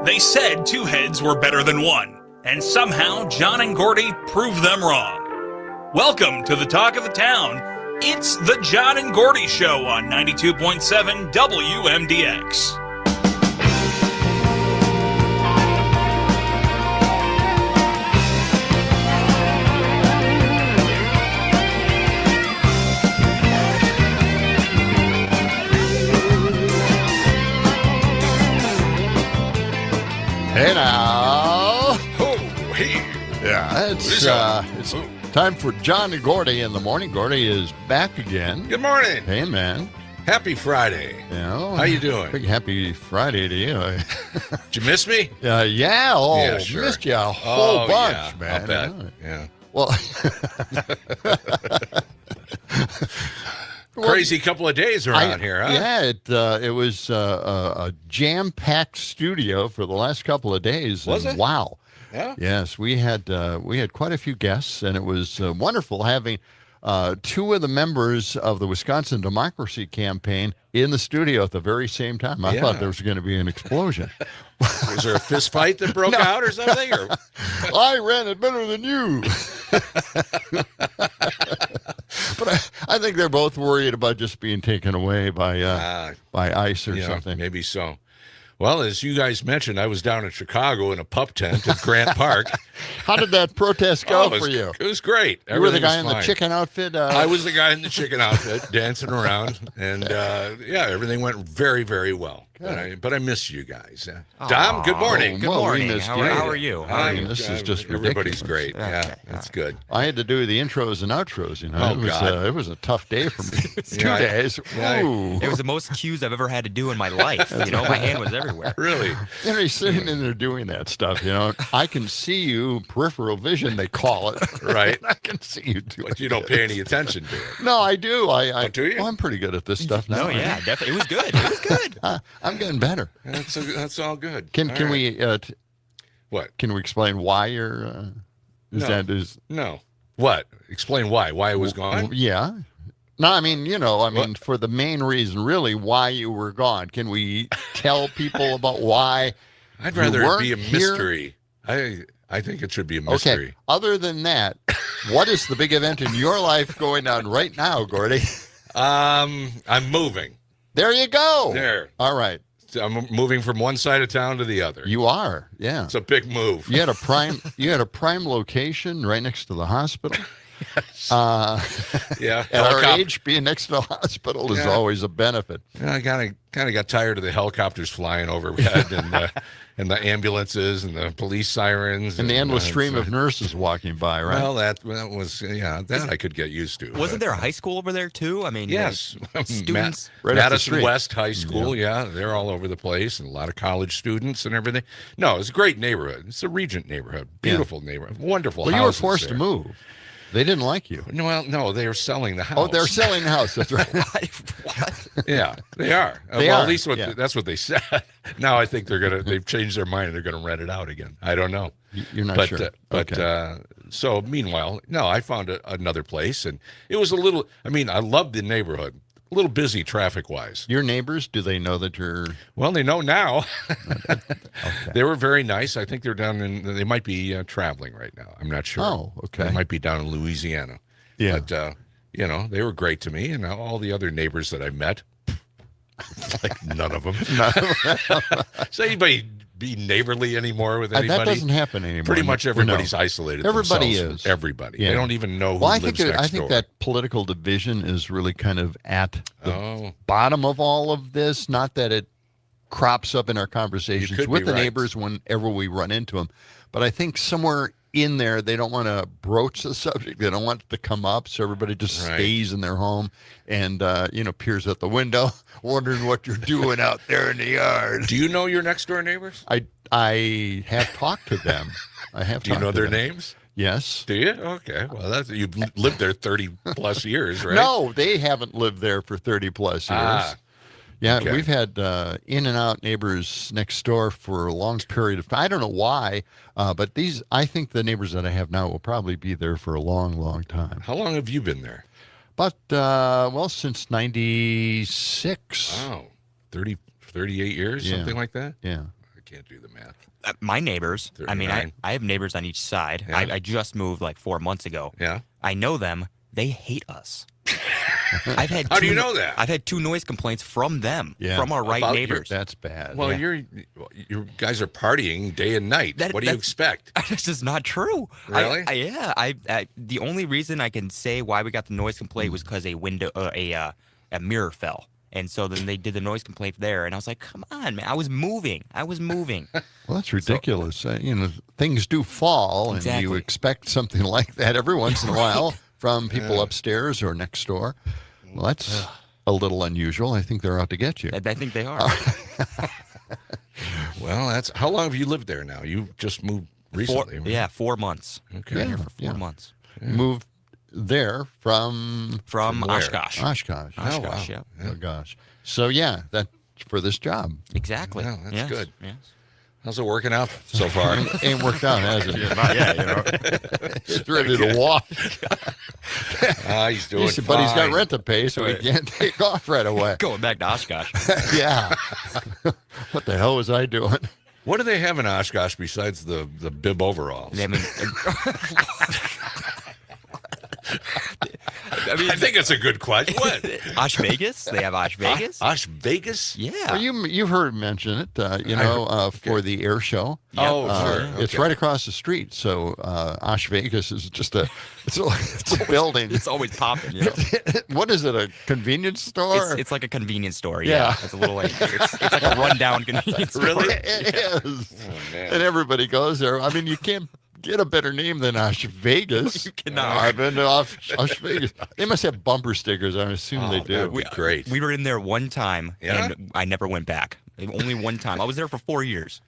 They said two heads were better than one, and somehow John and Gordy proved them wrong. Welcome to the Talk of the Town. It's the John and Gordy Show on 92.7 WMDX. Hey now. Oh, hey. Yeah, it's time for John and Gordy in the morning. Gordy is back again. Good morning. Hey, man. Happy Friday. Yeah. How you doing? Big happy Friday to you. Did you miss me? Yeah. Oh, Yeah, sure. missed you a whole bunch, yeah, man. I'll bet. Yeah. Well, Crazy couple of days around here, huh? Yeah, it was a jam-packed studio for the last couple of days. Was it? Wow. Yeah. Yes, we had quite a few guests, and it was wonderful having two of the members of the Wisconsin Democracy Campaign in the studio at the very same time. I thought there was going to be an explosion. Was there a fist fight that broke out or something? Or? I ran it better than you. But I think they're both worried about just being taken away by ice or something. Maybe so. Well, as you guys mentioned, I was down in Chicago in a pup tent at Grant Park. How did that protest go for you? It was great. You were the guy in the chicken outfit? I was the guy in the chicken outfit dancing around. And, everything went very, very well. But I miss you guys. Dom, good morning. Good morning. How are you? This is just everybody's ridiculous. great. Yeah, that's good. I had to do the intros and outros. It was a tough day for me. 2 days. Ooh. It was the most cues I've ever had to do in my life. My hand was everywhere. Really? You're sitting in there doing that stuff. I can see you, peripheral vision, they call it. Right. I can see you doing it. But you don't pay any attention to it. No, I do. Do you? Well, I'm pretty good at this stuff now. No, yeah, definitely. It was good. It was good. I'm getting better. That's all good. Can we? What? Can we explain why you're? No. What? Explain why? Why it was gone? Yeah. No, I mean, for the main reason, really, why you were gone. Can we tell people about why? I'd rather it be a mystery. I think it should be a mystery. Okay. Other than that, what is the big event in your life going on right now, Gordy? I'm moving. There you go. There. All right. I'm moving from one side of town to the other. You are, yeah. It's a big move. You had a prime location right next to the hospital. Yes. At our age, being next to the hospital is always a benefit. I kind of got tired of the helicopters flying overhead and the ambulances and the police sirens and the endless stream of nurses walking by. Right. Well, that was that I could get used to. Wasn't there a high school over there too? I mean, yes, students. Madison West High School. Yeah, they're all over the place, and a lot of college students and everything. No, it's a great neighborhood. It's a Regent neighborhood, beautiful neighborhood, wonderful. Well, you were forced to move. They didn't like you. Well, no, they are selling the house. Oh, they're selling the house. That's right. What? Yeah, they are. They are. At least that's what they said. Now I think they've changed their mind and they're gonna rent it out again. I don't know. You're not sure. So meanwhile, no, I found another place, and it was a little. I mean, I loved the neighborhood. A little busy traffic-wise. Your neighbors, do they know that you're... Well, they know now. Okay. They were very nice. I think they're down they might be traveling right now. I'm not sure. Oh, okay. They might be down in Louisiana. Yeah. But, they were great to me, and all the other neighbors that I met, like none of them. Does anybody be neighborly anymore with anybody? That doesn't happen anymore. Pretty much everybody's isolated. Everybody themselves. is. Everybody. Yeah. They don't even know who lives next door. I think that political division is really kind of at the bottom of all of this. Not that it crops up in our conversations with the neighbors whenever we run into them, but I think somewhere in there they don't want to broach the subject. They don't want it to come up, so everybody just stays in their home and peers at the window, wondering what you're doing out there in the yard. Do you know your next door neighbors? I have talked to them. Do you know their names? Yes. Do you? Okay. Well, you've lived there 30 plus years, right? No, they haven't lived there for 30 plus years. Yeah, okay. We've had in and out neighbors next door for a long period of time. I don't know why, but I think the neighbors that I have now will probably be there for a long, long time. How long have you been there? But, since 96. Wow. 38 years, something like that? Yeah. can't do the math. My neighbors, 39. I have neighbors on each side. Yeah. I just moved like 4 months ago. Yeah. I know them. They hate us. I've had How do you know that? I've had 2 noise complaints from them, Yeah. from our right About neighbors. That's bad. Well, Yeah. you guys are partying day and night. What do you expect? This is not true. Really? I the only reason I can say why we got the noise complaint was because a mirror fell. And so then they did the noise complaint there, and I was like, "Come on, man! I was moving. Well, that's ridiculous. Things do fall, and you expect something like that every once in a while from people upstairs or next door. Well, that's a little unusual. I think they're out to get you. I think they are. Well, how long have you lived there now? You just moved recently. 4 months. Okay. Been here for 4 months. Moved there from where? Oshkosh. Oshkosh. Oh, wow. Yeah. Oh gosh. So that's for this job. Exactly. Well, that's good. Yes. How's it working out so far? Ain't worked out, has it? Not yet, you know. He's ready to walk. He's doing fine. But he's got rent to pay, so he can't take off right away. Going back to Oshkosh. Yeah. What the hell was I doing? What do they have in Oshkosh besides the bib overalls? I mean, I think it's a good question. What? Osh Vegas? They have Osh Vegas? Osh Vegas? Yeah. Well, you've heard mention it, for the air show. Oh, sure. It's right across the street. So Osh Vegas is just it's a building. It's always popping. You know? What is it? A convenience store? It's like a convenience store. Yeah. It's a little like it's like a rundown convenience store. Really? It is. Oh, man. And everybody goes there. I mean, you can't get a better name than Osh Vegas. You cannot. I've been to Osh Vegas. They must have bumper stickers. I assume they do. That would be great. We were in there one time, Yeah? and I never went back. Only one time. I was there for 4 years.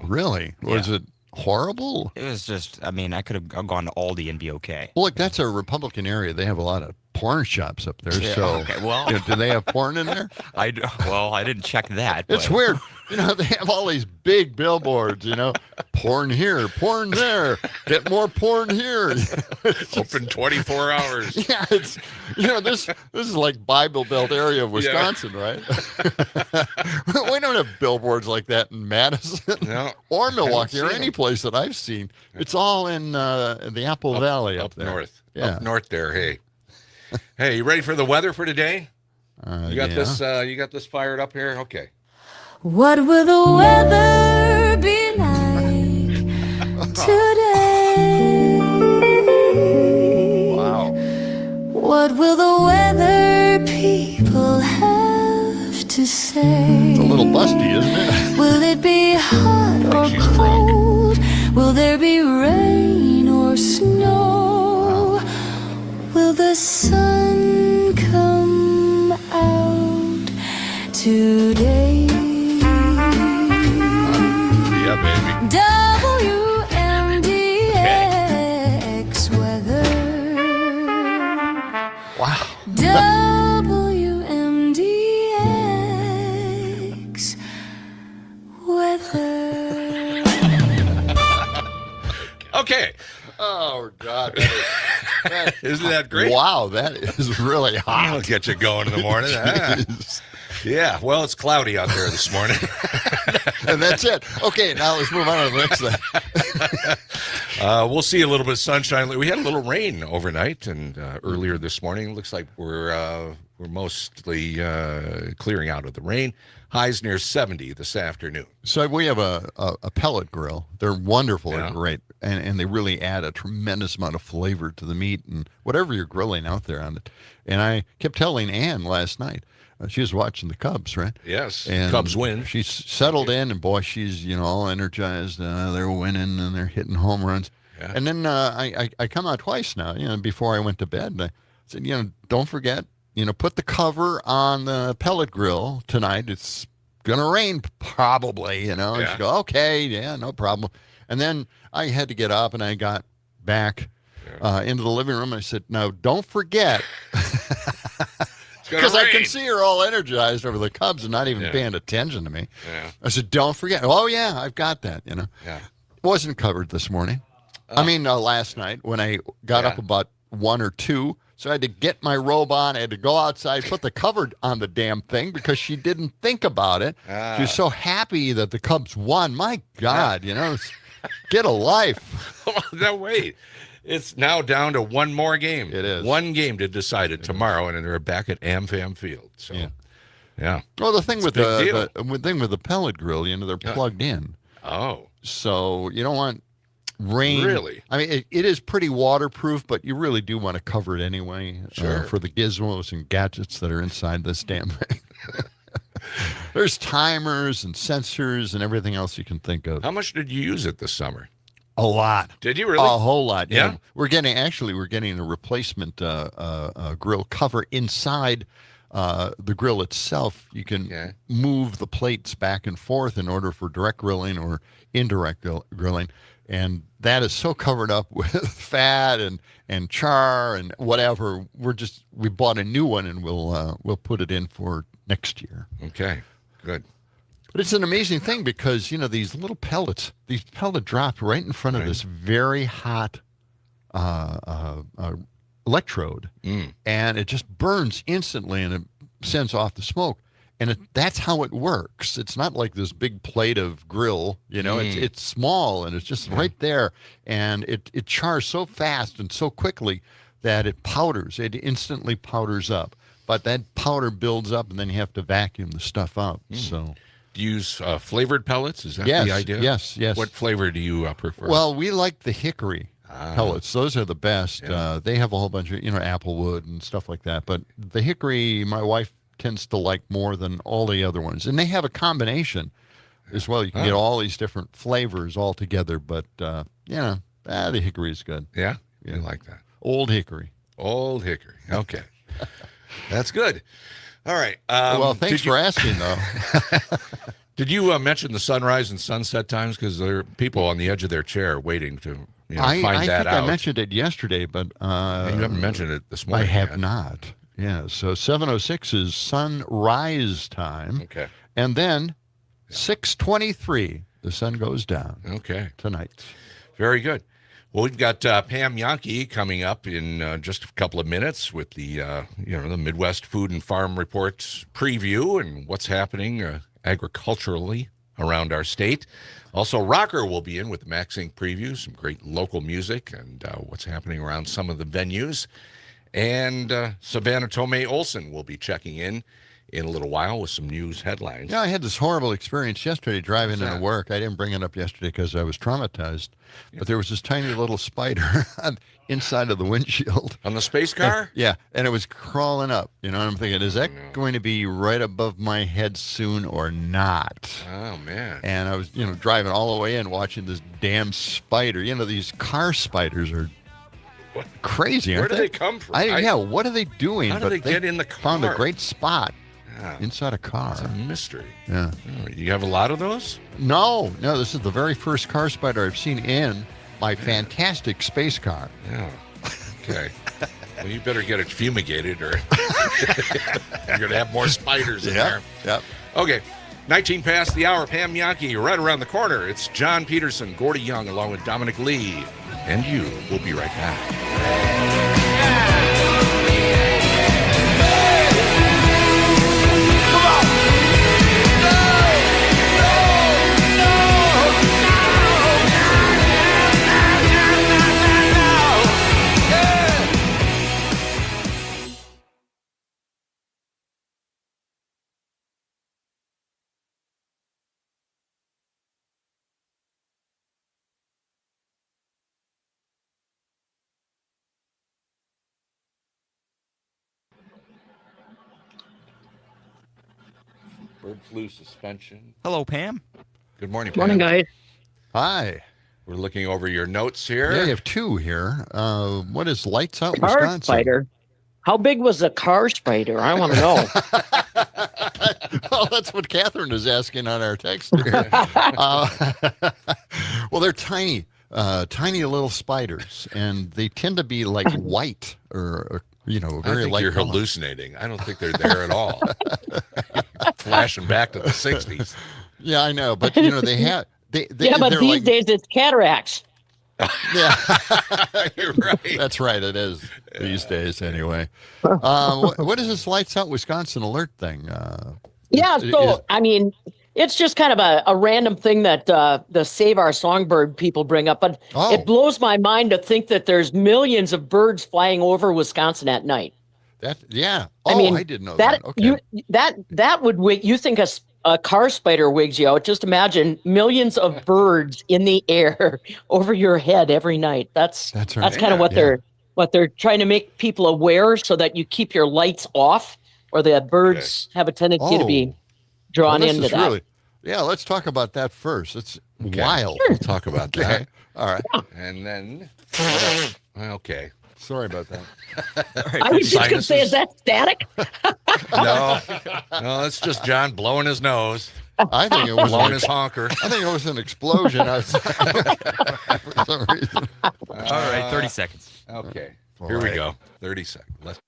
Really? Was it horrible? It was just, I mean, I could have gone to Aldi and be okay. Well, look, that's a Republican area. They have a lot of porn shops up there. Yeah, So, okay, well. do they have porn in there? I didn't check that. It's but- weird. They have all these big billboards, porn here, porn there, get more porn here. Open 24 hours. Yeah, it's this is like Bible Belt area of Wisconsin, right? We don't have billboards like that in Madison No, or Milwaukee or seen any them. place that I've seen. It's all in the Apple Valley up there. north. Yeah. Up north there. Hey, you ready for the weather for today? You got this. You got this fired up here. Okay. What will the weather be like today? Wow. What will the weather people have to say? It's a little busty, isn't it? Will it be hot or she's drunk. cold? Will there be rain or snow? Will the sun come out today? Yeah, baby. WMDX weather. Wow. WMDX weather. Okay. Oh God. Isn't that great? Wow, that is really hot. I'll get you going in the morning. Jeez. Yeah. Well, it's cloudy out there this morning. And that's it. Okay, now let's move on to the next thing. We'll see a little bit of sunshine. We had a little rain overnight and earlier this morning. Looks like we're mostly clearing out of the rain. Highs near 70 this afternoon. So we have a pellet grill. They're wonderful. Yeah. They're great. And they really add a tremendous amount of flavor to the meat and whatever you're grilling out there on it. And I kept telling Ann last night, she was watching the Cubs, right? Yes. And Cubs win. She's settled in, and boy, she's all energized. They're winning, and they're hitting home runs. Yeah. And then I come out twice now, before I went to bed. And I said, don't forget, put the cover on the pellet grill tonight. It's going to rain probably, And Yeah. she go, okay, yeah, no problem. And then I had to get up, and I got back into the living room. And I said, no, don't forget. Because I can see her all energized over the Cubs and not even paying attention to me. Yeah. I said, don't forget. Oh, yeah, I've got that, Yeah. Wasn't covered this morning. Last night when I got up about one or two. So I had to get my robe on. I had to go outside, put the cover on the damn thing because she didn't think about it. She was so happy that the Cubs won. My God, get a life. No, wait. It's now down to one more game. It is. One game to decide it tomorrow, and they're back at AmFam Field. So, yeah. Well, the thing with the pellet grill, they're plugged in. Oh. So you don't want rain. Really? I mean, it is pretty waterproof, but you really do want to cover it anyway for the gizmos and gadgets that are inside this damn thing. There's timers and sensors and everything else you can think of. How much did you use it this summer? A lot. Did you really? A whole lot. Yeah. We're getting a replacement grill cover inside the grill itself. You can move the plates back and forth in order for direct grilling or indirect grilling. And that is so covered up with fat and char and whatever. We bought a new one and we'll put it in for next year. Okay, good. But it's an amazing thing because these little pellets, these pellet drops right in front of this very hot electrode, and it just burns instantly and it sends off the smoke. And that's how it works. It's not like this big plate of grill, it's small and it's just right there. And it chars so fast and so quickly that it powders. It instantly powders up. But that powder builds up and then you have to vacuum the stuff out. So, do you use flavored pellets? Is that the idea? Yes. What flavor do you prefer? Well, we like the hickory pellets. Those are the best. Yeah. They have a whole bunch of, applewood and stuff like that. But the hickory, my wife tends to like more than all the other ones. And they have a combination as well. You can get all these different flavors all together. But, the hickory is good. Yeah? You like that. Old hickory. Old hickory. Okay. That's good. All right. Well, thanks for asking, though. Did you mention the sunrise and sunset times? Because there are people on the edge of their chair waiting to find that out. I mentioned it yesterday, but you haven't mentioned it this morning. I have not. Yeah, so 7:06 is sunrise time. Okay. And then 6:23, the sun goes down. Okay. Tonight. Very good. Well, we've got Pam Yankee coming up in just a couple of minutes with the the Midwest Food and Farm Report preview and what's happening agriculturally around our state. Also, Rocker will be in with the Max Inc. preview, some great local music and what's happening around some of the venues. And Savannah Tomei Olson will be checking in a little while with some news headlines. Yeah, I had this horrible experience yesterday driving into work. I didn't bring it up yesterday because I was traumatized. But there was this tiny little spider inside of the windshield. On the space car? Yeah, and it was crawling up. And I'm thinking, is that going to be right above my head soon or not? Oh, man. And I was, driving all the way in watching this damn spider. These car spiders are crazy, aren't they? Where do they come from? What are they doing? How do they get in the car? Found a great spot inside a car. It's a mystery. Yeah. Oh, you have a lot of those? No. This is the very first car spider I've seen in my fantastic space car. Yeah. Okay. Well, you better get it fumigated or you're going to have more spiders in there. Yep. Okay. 19 past the hour. Pam Yankee right around the corner. It's John Peterson, Gordy Young, along with Dominic Lee. And you. We'll be right back. Bird flu suspension. Hello, Pam. Good morning, Pam. Morning, guys. Hi. We're looking over your notes here. Yeah, you have two here. What is Lights Out Car Wisconsin? spider. How big was the car spider? I want to know. Well, that's what Catherine is asking on our text here. Well, they're tiny little spiders, and they tend to be like white or very I think light you're color. hallucinating. I don't think they're there at all. Flashing back to the 60s. Yeah, I know, but they have. But these days it's cataracts. Yeah, You're right. that's right. It is these days, anyway. What is this Lights Out Wisconsin alert thing? I mean, it's just kind of a random thing that the Save Our Songbird people bring up, but it blows my mind to think that there's millions of birds flying over Wisconsin at night. I didn't know that. that. Okay. That would wig. You think a car spider wigs you out? Just imagine millions of birds in the air over your head every night. That's kind of what they're trying to make people aware, so that you keep your lights off, or the birds have a tendency to be drawn into that. Let's talk about that first. It's wild. We'll talk about that. All right. And then, okay. Sorry about that. I was just going to say, is that static? No, it's just John blowing his nose. I think it was blowing his honker. I think it was an explosion outside for some reason. All right, 30 seconds. Okay, here we go. 30 seconds. Let's.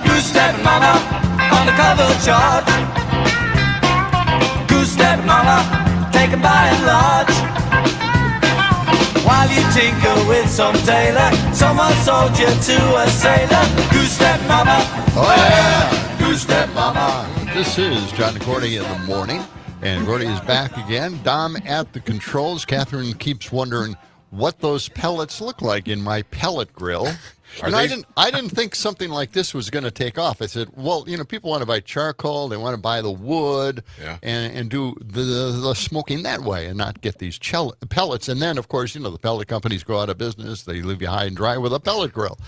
Goose-stepping mama on the cover chart. Goose-stepping mama taken by and large. While you tinker with some tailor, someone sold you to a sailor. Goose-stepping mama, oh yeah, Goose-stepping mama. This is John and Gordy in the morning, and Gordy is back again. Dom at the controls. Catherine keeps wondering what those pellets look like in my pellet grill. And I didn't think something like this was going to take off. I said, well, people want to buy charcoal, they want to buy the wood, and do the smoking that way, and not get these pellets. And then, of course, the pellet companies go out of business. They leave you high and dry with a pellet grill.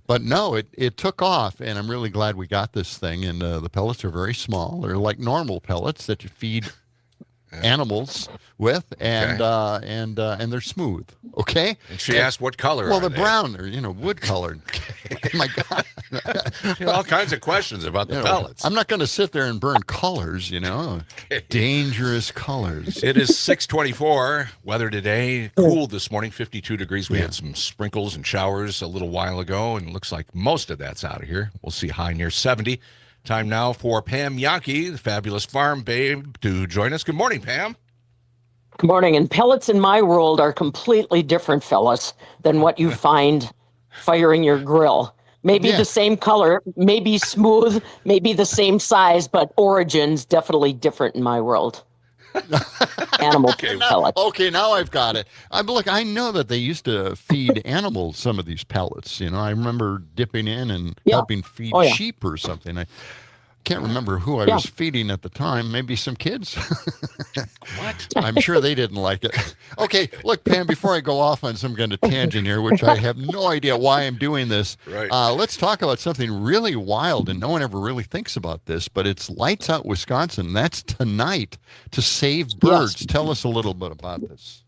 But no, it took off, and I'm really glad we got this thing. And the pellets are very small. They're like normal pellets that you feed animals with, and they're smooth. Okay. And she asked what color. Well, they're brown. They're wood colored. Oh my God. All kinds of questions about the pellets. I'm not going to sit there and burn colors. Dangerous colors. It is 6:24. Weather today cool this morning, 52 degrees. We had some sprinkles and showers a little while ago, and it looks like most of that's out of here. We'll see high near 70. Time now for Pam Yankee, the fabulous farm babe, to join us. Good morning, Pam. Good morning. And pellets in my world are completely different, fellas, than what you find firing your grill. Maybe the same color, maybe smooth, maybe the same size, but origins definitely different in my world. Animal pellets. Okay, now I've got it. I know that they used to feed animals some of these pellets. I remember dipping in and helping feed sheep or something. I can't remember who I was feeding at the time. Maybe some kids. What? I'm sure they didn't like it. Okay, look, Pam, before I go off on some kind of tangent here, which I have no idea why I'm doing this, let's talk about something really wild, and no one ever really thinks about this, but it's Lights Out Wisconsin. That's tonight to save birds. Yes. Tell us a little bit about this.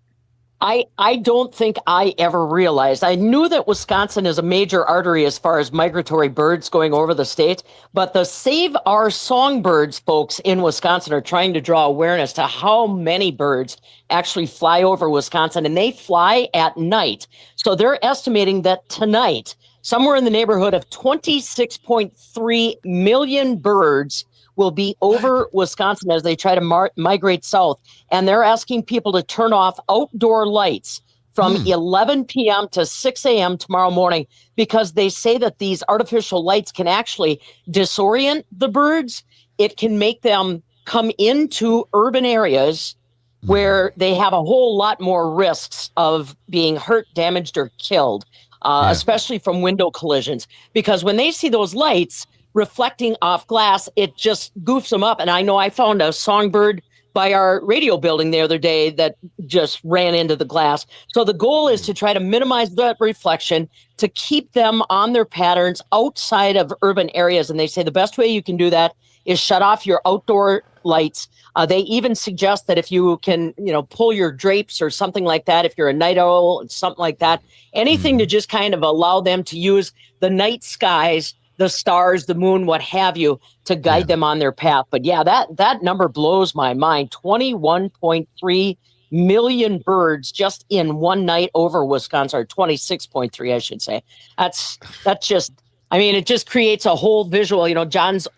I don't think I ever realized. I knew that Wisconsin is a major artery as far as migratory birds going over the state, but the Save Our Songbirds folks in Wisconsin are trying to draw awareness to how many birds actually fly over Wisconsin, and they fly at night. So they're estimating that tonight, somewhere in the neighborhood of 26.3 million birds will be over Wisconsin as they try to migrate south. And they're asking people to turn off outdoor lights from 11 p.m. to 6 a.m. tomorrow morning, because they say that these artificial lights can actually disorient the birds. It can make them come into urban areas where they have a whole lot more risks of being hurt, damaged, or killed, especially from window collisions. Because when they see those lights reflecting off glass, it just goofs them up. And I know I found a songbird by our radio building the other day that just ran into the glass. So the goal is to try to minimize that reflection, to keep them on their patterns outside of urban areas. And they say the best way you can do that is shut off your outdoor lights. They even suggest that if you can, pull your drapes or something like that, if you're a night owl, something like that, anything to just kind of allow them to use the night skies, the stars, the moon, what have you, to guide them on their path. But yeah, that number blows my mind. 21.3 million birds just in one night over Wisconsin, or 26.3, I should say. That's just, it just creates a whole visual. John's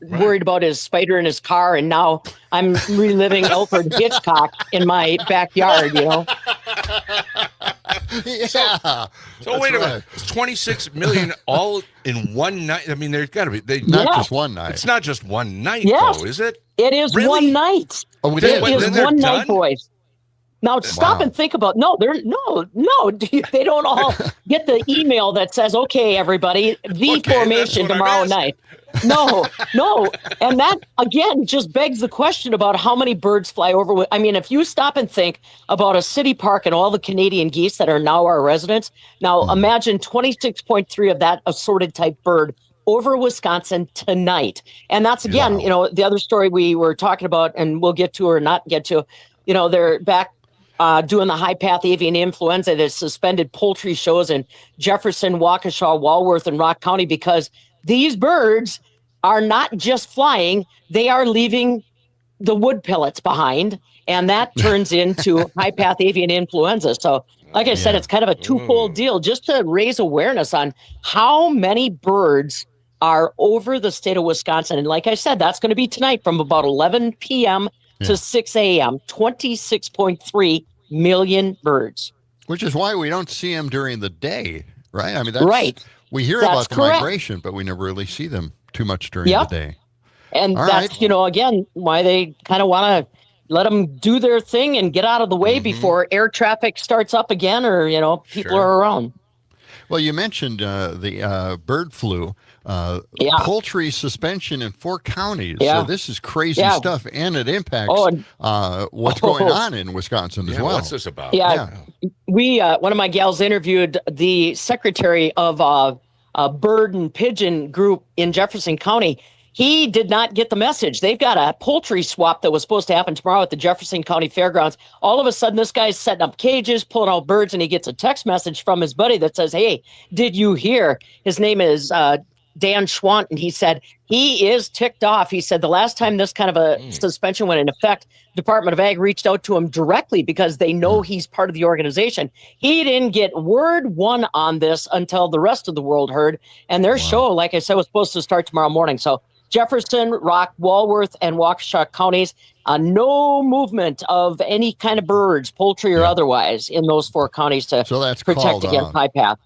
worried about his spider in his car, and now I'm reliving Alfred Hitchcock in my backyard, Yeah. So wait a minute. It's 26 million all in one night. There's got to be not just one night. It's not just one night, though, is it? It is one night. Oh, it is one night, boys. Now stop and think about. No, they don't all get the email that says, "Okay, everybody, formation tomorrow night." No, and that again just begs the question about how many birds fly over. If you stop and think about a city park and all the Canadian geese that are now our residents, now imagine 26.3 of that assorted type bird over Wisconsin tonight. And that's again, the other story we were talking about, and we'll get to or not get to. They're back. Doing the high path avian influenza that suspended poultry shows in Jefferson, Waukesha, Walworth, and Rock County because these birds are not just flying, they are leaving the wood pellets behind, and that turns into high path avian influenza. So, like I said, it's kind of a twofold deal just to raise awareness on how many birds are over the state of Wisconsin. And like I said, that's going to be tonight from about 11 p.m. to 6 a.m., 26.3 million birds. Which is why we don't see them during the day, right? That's right. We hear about the migration, but we never really see them too much during the day. And that's, again, why they kind of want to let them do their thing and get out of the way before air traffic starts up again or, people are around. Well, you mentioned the bird flu. Poultry suspension in 4 counties. So this is crazy stuff, and it impacts what's going on in Wisconsin as well. What's this about? We one of my gals interviewed the secretary of a bird and pigeon group in Jefferson County. He did not get the message. They've got a poultry swap that was supposed to happen tomorrow at the Jefferson County Fairgrounds. All of a sudden, this guy's setting up cages, pulling out birds, and he gets a text message from his buddy that says, "Hey, did you hear?" His name is Dan Schwant, and he said he is ticked off. He said the last time this kind of a suspension went in effect, Department of Ag reached out to him directly because they know he's part of the organization. He didn't get word one on this until the rest of the world heard. And their show, like I said, was supposed to start tomorrow morning. So Jefferson, Rock, Walworth, and Waukesha counties, no movement of any kind of birds, poultry or otherwise, in those 4 counties to protect against high path.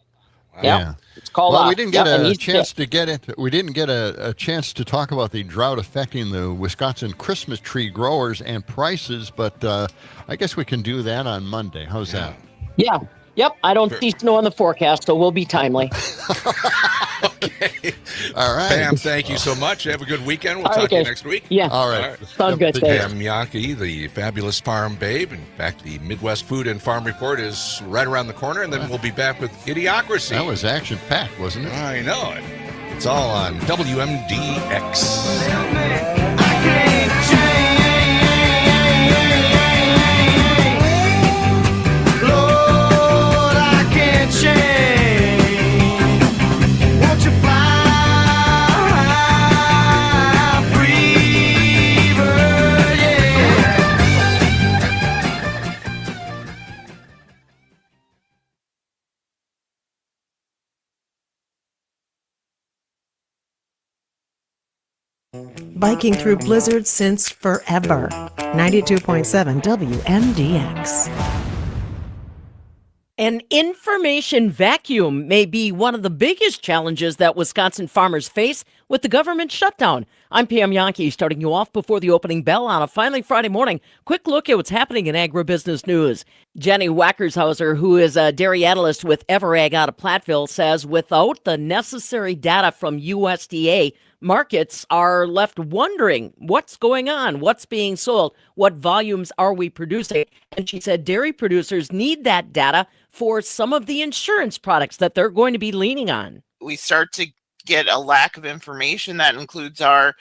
Yeah. It's called we didn't get a chance to get it. We didn't get a chance to talk about the drought affecting the Wisconsin Christmas tree growers and prices, but I guess we can do that on Monday. How's that? Yeah. Yep. I don't see snow on the forecast, so we'll be timely. Okay. All right. Pam, thank you so much. Have a good weekend. We'll talk to you next week. Yeah. All right. Sounds good. Pam Yankee, the fabulous farm babe. In fact, the Midwest Food and Farm Report is right around the corner, and then we'll be back with Idiocracy. That was action-packed, wasn't it? I know it. It's all on WMDX. I can't change. Lord, I can't change. Won't you fly free, bird, Biking through blizzards since forever. 92.7 WMDX. An information vacuum may be one of the biggest challenges that Wisconsin farmers face with the government shutdown. I'm Pam Yankee, starting you off before the opening bell on a finally Friday morning. Quick look at what's happening in agribusiness news. Jenny Wackershauser, who is a dairy analyst with Everag out of Platteville, says without the necessary data from USDA, markets are left wondering what's going on, what's being sold, what volumes are we producing. And she said dairy producers need that data for some of the insurance products that they're going to be leaning on. We start to get a lack of information. That includes our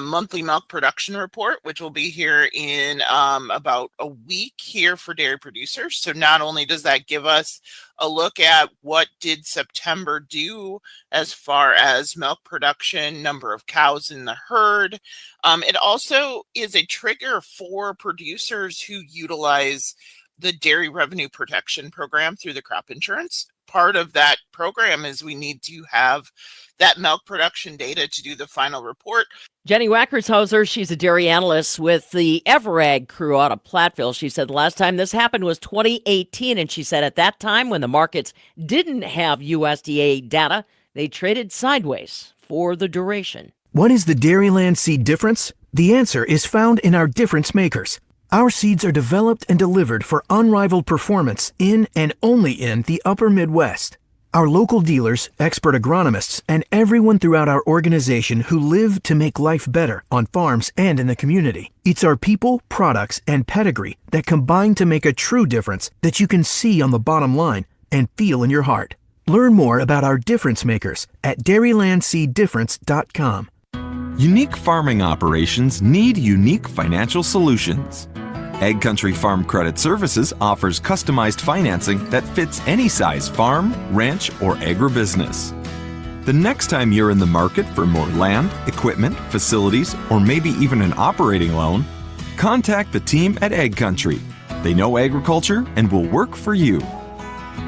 monthly milk production report, which will be here in about a week here for dairy producers. So not only does that give us a look at what did September do as far as milk production, number of cows in the herd, it also is a trigger for producers who utilize the Dairy Revenue Protection Program through the crop insurance. Part of that program is we need to have that milk production data to do the final report. Jenny Wackershauser, she's a dairy analyst with the Everag crew out of Platteville. She said the last time this happened was 2018, and she said at that time when the markets didn't have USDA data, they traded sideways for the duration. What is the Dairyland seed difference? The answer is found in our difference makers. Our seeds are developed and delivered for unrivaled performance in and only in the upper Midwest. Our local dealers, expert agronomists, and everyone throughout our organization who live to make life better on farms and in the community. It's our people, products, and pedigree that combine to make a true difference that you can see on the bottom line and feel in your heart. Learn more about our difference makers at dairylandseeddifference.com. Unique farming operations need unique financial solutions. Egg Country Farm Credit Services offers customized financing that fits any size farm, ranch, or agribusiness. The next time you're in the market for more land, equipment, facilities, or maybe even an operating loan, contact the team at Egg Country. They know agriculture and will work for you.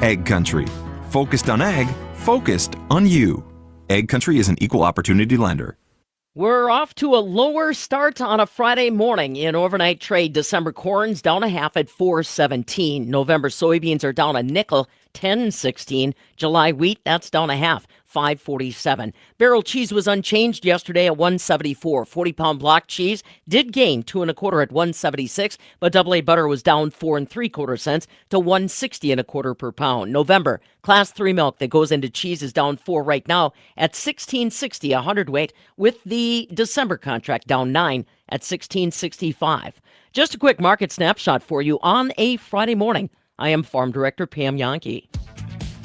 Egg Country. Focused on ag, focused on you. Egg Country is an equal opportunity lender. We're off to a lower start on a Friday morning in overnight trade. December corn's down a half at $4.17. November soybeans are down a nickel, $10.16. July wheat, that's down a half, $5.47. Barrel cheese was unchanged yesterday at $1.74. 40-pound block cheese did gain 2 1/4 at $1.76, but AA butter was down 4 3/4 cents to $1.60 1/4 per pound. November Class 3 milk that goes into cheese is down 4 right now at $16.60 a hundredweight, with the December contract down 9 at $16.65. Just a quick market snapshot for you on a Friday morning. I am Farm Director Pam Yankee.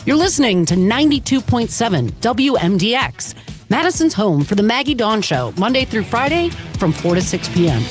You're listening to 92.7 WMDX, Madison's home for the Maggie Dawn Show, Monday through Friday from 4 to 6 p.m.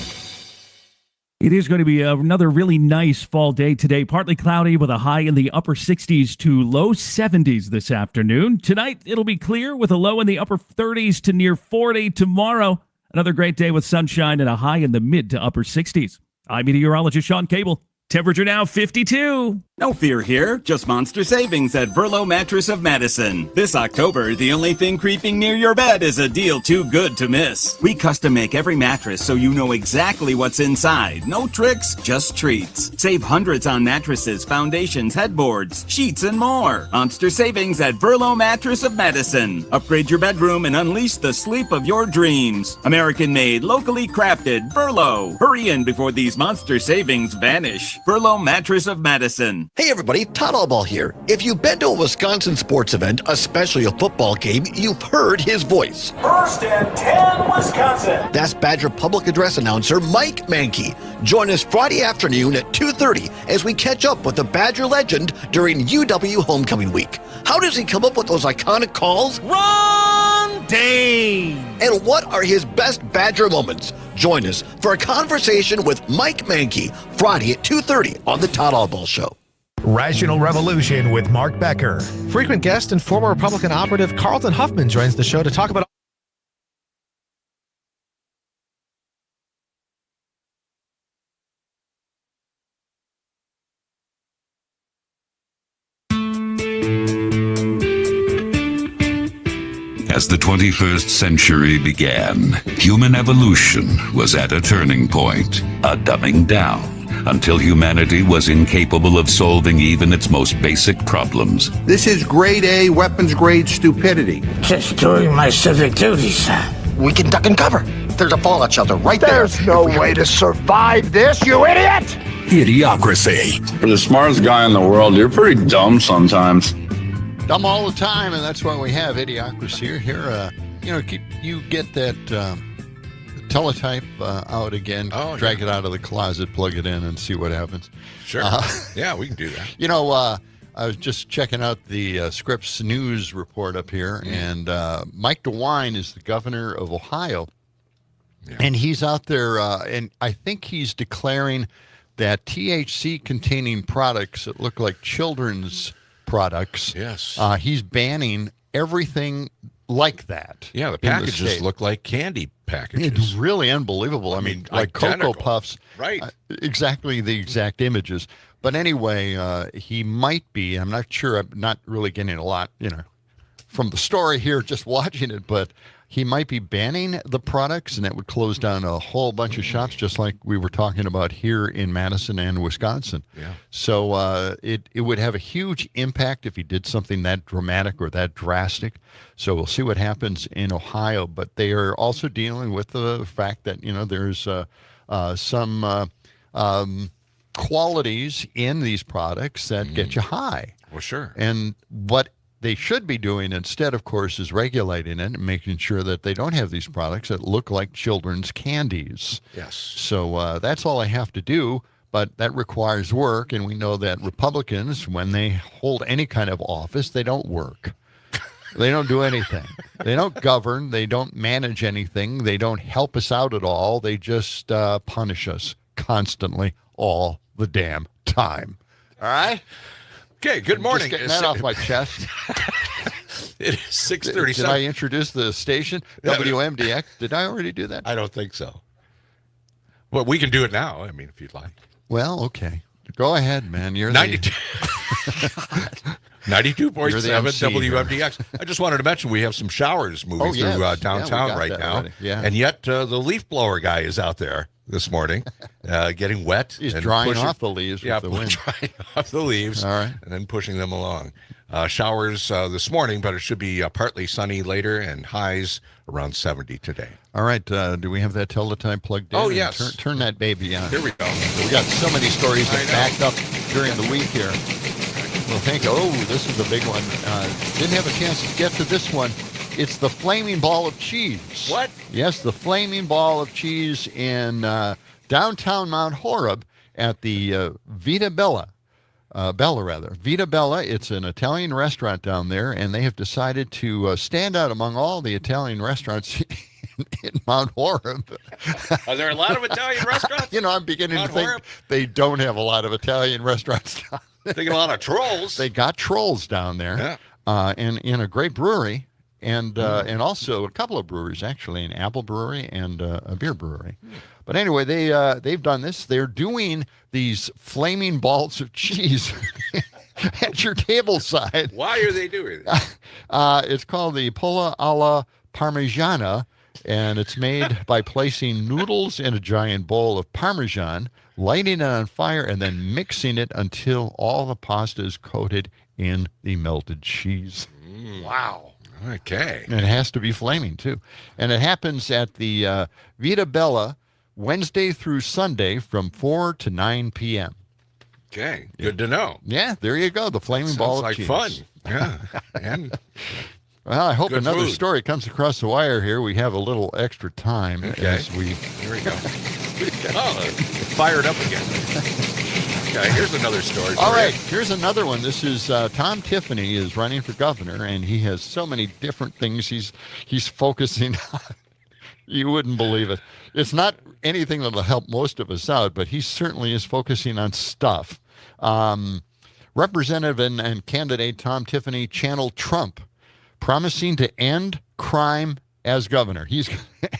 It is going to be another really nice fall day today. Partly cloudy with a high in the upper 60s to low 70s this afternoon. Tonight, it'll be clear with a low in the upper 30s to near 40. Tomorrow, another great day with sunshine and a high in the mid to upper 60s. I'm meteorologist Sean Cable. Temperature now 52. No fear here, just monster savings at Verlo Mattress of Madison. This October, the only thing creeping near your bed is a deal too good to miss. We custom make every mattress so you know exactly what's inside. No tricks, just treats. Save hundreds on mattresses, foundations, headboards, sheets, and more. Monster savings at Verlo Mattress of Madison. Upgrade your bedroom and unleash the sleep of your dreams. American-made, locally crafted, Verlo. Hurry in before these monster savings vanish. Verlo Mattress of Madison. Hey everybody, Todd Allball here. If you've been to a Wisconsin sports event, especially a football game, you've heard his voice. First and 10, Wisconsin. That's Badger Public Address announcer Mike Mankey. Join us Friday afternoon at 2:30 as we catch up with the Badger legend during UW Homecoming Week. How does he come up with those iconic calls? Ron Dane! And what are his best Badger moments? Join us for a conversation with Mike Mankey Friday at 2:30 on the Todd Allball Show. Rational Revolution with Mark Becker. Frequent guest and former Republican operative Carlton Huffman joins the show to talk about As the 21st century began, human evolution was at a turning point, a dumbing down, until humanity was incapable of solving even its most basic problems. This is grade A weapons-grade stupidity. Just doing my civic duties. We can duck and cover. There's a fallout shelter right there. There's no way to survive this, you idiot! Idiocracy. For the smartest guy in the world, you're pretty dumb sometimes. Dumb all the time, and that's why we have Idiocracy here. you get that teletype out again, drag it out of the closet, plug it in, and see what happens. Sure. Yeah, we can do that. I was just checking out the Scripps News report up here, and Mike DeWine is the governor of Ohio. Yeah. And he's out there, and I think he's declaring that THC-containing products that look like children's products, he's banning everything like that. Yeah, the packages look like candy packages. It's really unbelievable. I mean, like Cocoa Puffs. Right. Exactly the exact images. But anyway, he might be, I'm not sure, I'm not really getting a lot, from the story here, just watching it, but he might be banning the products, and that would close down a whole bunch of shops, just like we were talking about here in Madison and Wisconsin. Yeah. So it would have a huge impact if he did something that dramatic or that drastic. So we'll see what happens in Ohio. But they are also dealing with the fact that, there's some qualities in these products that get you high. Well, sure. And what they should be doing instead, of course, is regulating it and making sure that they don't have these products that look like children's candies. Yes. So that's all I have to do, but that requires work, and we know that Republicans, when they hold any kind of office, they don't work. They don't do anything. They don't govern. They don't manage anything. They don't help us out at all. They just punish us constantly all the damn time. All right? Okay, good morning. Just getting that off my chest. It is 6:37. Did I introduce the station, WMDX? Did I already do that? I don't think so. Well, we can do it now, I mean, if you'd like. Well, okay. Go ahead, man. You're 92.7 WMDX. I just wanted to mention we have some showers moving through downtown right now. Already. Yeah. And yet the leaf blower guy is out there this morning getting wet. He's and drying off the leaves with the wind. Drying off the leaves. All right. And then pushing them along. Showers this morning, but it should be partly sunny later and highs around 70 today. All right. Do we have that teletype plugged in? Oh, yes. Turn that baby on. Here we go. We got so many stories that backed up during the week here. Well, thank you. Oh, this is a big one. Didn't have a chance to get to this one. It's the flaming ball of cheese. What? Yes, the flaming ball of cheese in downtown Mount Horeb at the Vita Bella. Vita Bella. It's an Italian restaurant down there, and they have decided to stand out among all the Italian restaurants in Mount Horeb. Are there a lot of Italian restaurants? I'm beginning to think they don't have a lot of Italian restaurants down there. Thinking a lot of trolls. They got trolls down there, and in a great brewery, and also a couple of breweries, actually, an apple brewery and a beer brewery. But anyway, they've done this. They're doing these flaming balls of cheese at your table side. Why are they doing this? It's called the Polla alla Parmigiana, and it's made by placing noodles in a giant bowl of Parmesan, lighting it on fire, and then mixing it until all the pasta is coated in the melted cheese. Wow. Okay. And it has to be flaming, too. And it happens at the Vita Bella Wednesday through Sunday from 4 to 9 p.m. Okay. Good to know. Yeah, there you go. The flaming ball of cheese. Sounds like fun. Yeah. And well, I hope good another food. story comes across the wire here. We have a little extra time as we... Here we go. Oh, fired up again. Okay, here's another story. All right, here's another one. This is Tom Tiffany is running for governor, and he has so many different things he's focusing on. You wouldn't believe it. It's not anything that'll help most of us out, but he certainly is focusing on stuff. Representative and candidate Tom Tiffany channeled Trump, promising to end crime as governor. He's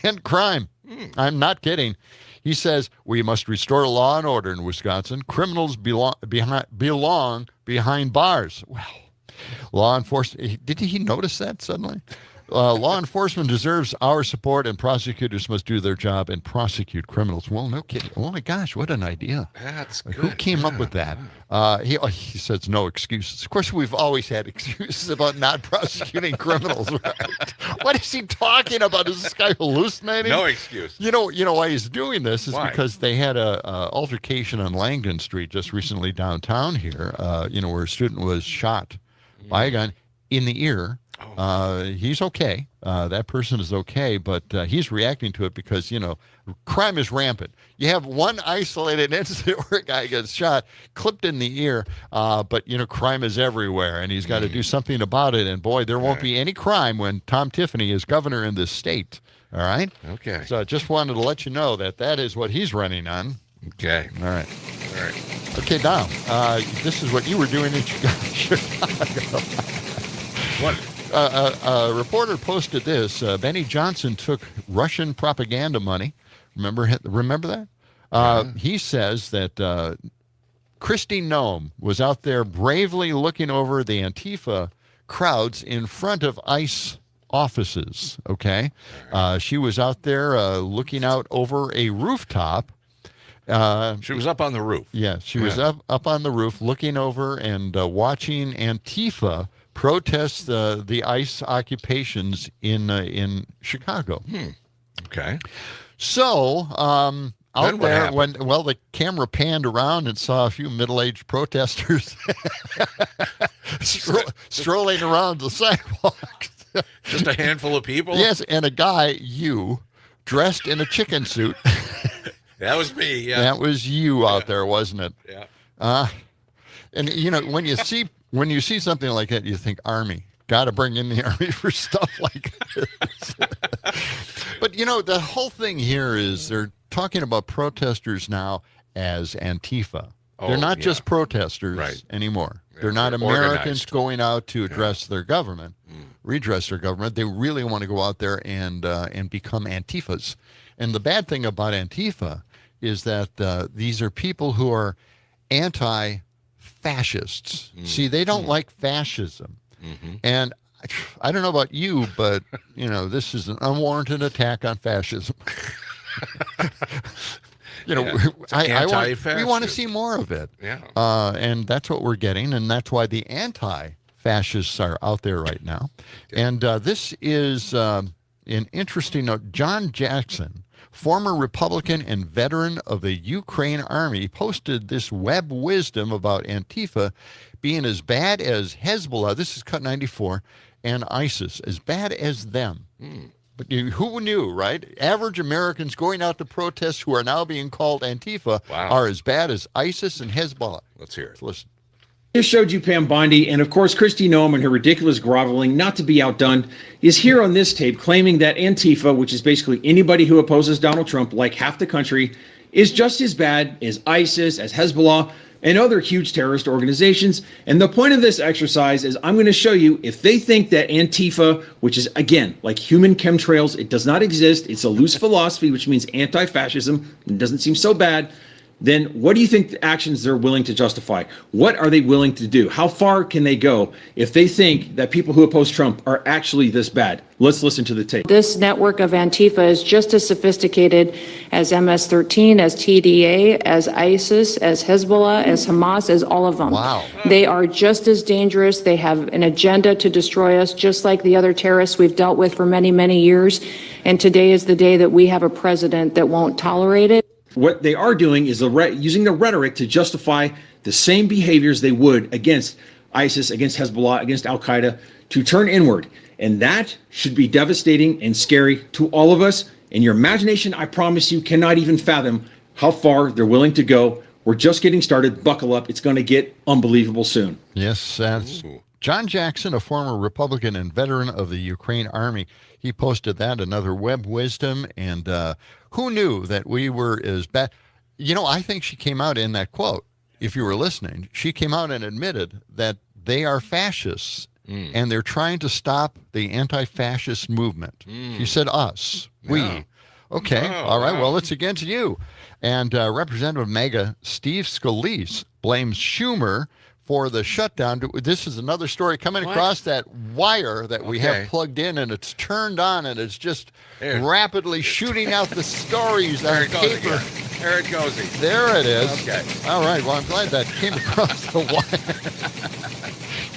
end crime. I'm not kidding. He says, we must restore law and order in Wisconsin. Criminals belong behind bars. Well, law enforcement, did he notice that suddenly? Law enforcement deserves our support, and prosecutors must do their job and prosecute criminals. Well, no kidding. Oh, my gosh, what an idea. That's good. Who came up with that? He says no excuses. Of course, we've always had excuses about not prosecuting criminals, right? What is he talking about? Is this guy hallucinating? No excuse. You know why he's doing this is Why? because they had a altercation on Langdon Street just recently downtown here, where a student was shot by a gun in the ear. He's okay. That person is okay, but he's reacting to it because, crime is rampant. You have one isolated incident where a guy gets shot, clipped in the ear, but, crime is everywhere, and he's got to do something about it. And, boy, there won't be any crime when Tom Tiffany is governor in this state. All right? Okay. So I just wanted to let you know that is what he's running on. Okay. All right. Okay, Dom, this is what you were doing in Chicago. What? A reporter posted this. Benny Johnson took Russian propaganda money. Remember that? He says that Kristi Noem was out there bravely looking over the Antifa crowds in front of ICE offices, okay? She was out there looking out over a rooftop. She was up on the roof. Yeah, she was up on the roof looking over and watching Antifa protest the ICE occupations in Chicago. Okay. So out there, the camera panned around and saw a few middle-aged protesters strolling around the sidewalk. Just a handful of people? Yes, and a guy, dressed in a chicken suit. That was me, yeah. That was you out there, wasn't it? Yeah. And, when you see something like that, you think Army. Got to bring in the Army for stuff like this. But, the whole thing here is they're talking about protesters now as Antifa. They're not just protesters anymore. They're not Americans organized. going out to address their government, redress their government. They really want to go out there and become Antifas. And the bad thing about Antifa is that these are people who are anti-fascists. See, they don't like fascism. And I don't know about you, but, this is an unwarranted attack on fascism. We want to see more of it. Yeah. And that's what we're getting, and that's why the anti-fascists are out there right now. And this is an interesting note. John Jackson, former Republican and veteran of the Ukraine Army, posted this web wisdom about Antifa being as bad as Hezbollah, this is Cut 94, and ISIS, as bad as them. But who knew, right? Average Americans going out to protest who are now being called Antifa are as bad as ISIS and Hezbollah. Let's hear it. Let's listen. Just showed you Pam Bondi, and of course Kristi Noem and her ridiculous groveling, not to be outdone, is here on this tape claiming that Antifa, which is basically anybody who opposes Donald Trump, like half the country, is just as bad as ISIS, as Hezbollah, and other huge terrorist organizations. And the point of this exercise is I'm going to show you if they think that Antifa, which is, again, like human chemtrails, it does not exist, it's a loose philosophy, which means anti-fascism, it doesn't seem so bad, then what do you think the actions they're willing to justify? What are they willing to do? How far can they go if they think that people who oppose Trump are actually this bad? Let's listen to the tape. This network of Antifa is just as sophisticated as MS-13, as TDA, as ISIS, as Hezbollah, as Hamas, as all of them. Wow. They are just as dangerous. They have an agenda to destroy us, just like the other terrorists we've dealt with for many, many years. And today is the day that we have a president that won't tolerate it. What they are doing is using the rhetoric to justify the same behaviors they would against ISIS, against Hezbollah, against Al-Qaeda, to turn inward. And that should be devastating and scary to all of us. And your imagination, I promise you, cannot even fathom how far they're willing to go. We're just getting started. Buckle up. It's going to get unbelievable soon. Yes, that's John Jackson, a former Republican and veteran of the Ukraine Army. He posted that, another web wisdom. And who knew that we were as bad? I think she came out in that quote. If you were listening, she came out and admitted that they are fascists and they're trying to stop the anti-fascist movement. She said us, we. Okay, all right, well, it's against you. And Representative MAGA Steve Scalise blames Schumer for the shutdown. This is another story coming across that wire that we have plugged in, and it's turned on, and it's just rapidly shooting out the stories on paper. There it goes. There it is. Okay. All right. Well, I'm glad that came across the wire.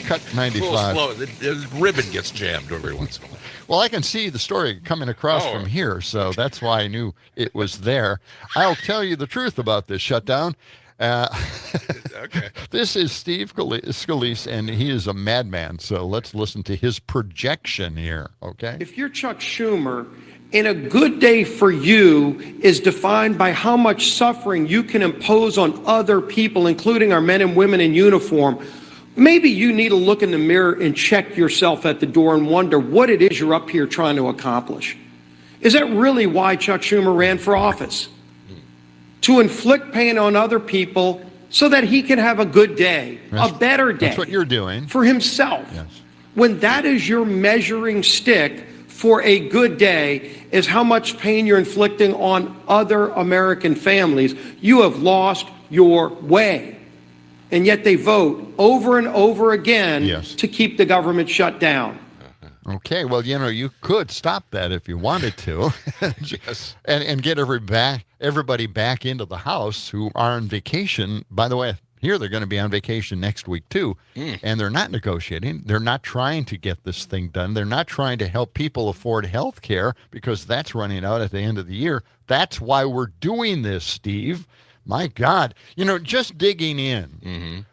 Cut 95. Slow. The ribbon gets jammed every once in a while. Well, I can see the story coming across from here, so that's why I knew it was there. I'll tell you the truth about this shutdown. Okay. This is Steve Scalise, and he is a madman. So let's listen to his projection here, okay? If you're Chuck Schumer, and a good day for you is defined by how much suffering you can impose on other people, including our men and women in uniform, maybe you need to look in the mirror and check yourself at the door and wonder what it is you're up here trying to accomplish. Is that really why Chuck Schumer ran for office? To inflict pain on other people so that he can have a good day, a better day. That's what you're doing. For himself. Yes. When that is your measuring stick for a good day, is how much pain you're inflicting on other American families, you have lost your way. And yet they vote over and over again to keep the government shut down. Okay, well, you could stop that if you wanted to. and get everybody back into the house who are on vacation. By the way, here they're going to be on vacation next week, too. And they're not negotiating. They're not trying to get this thing done. They're not trying to help people afford health care because that's running out at the end of the year. That's why we're doing this, Steve. My God. Just digging in,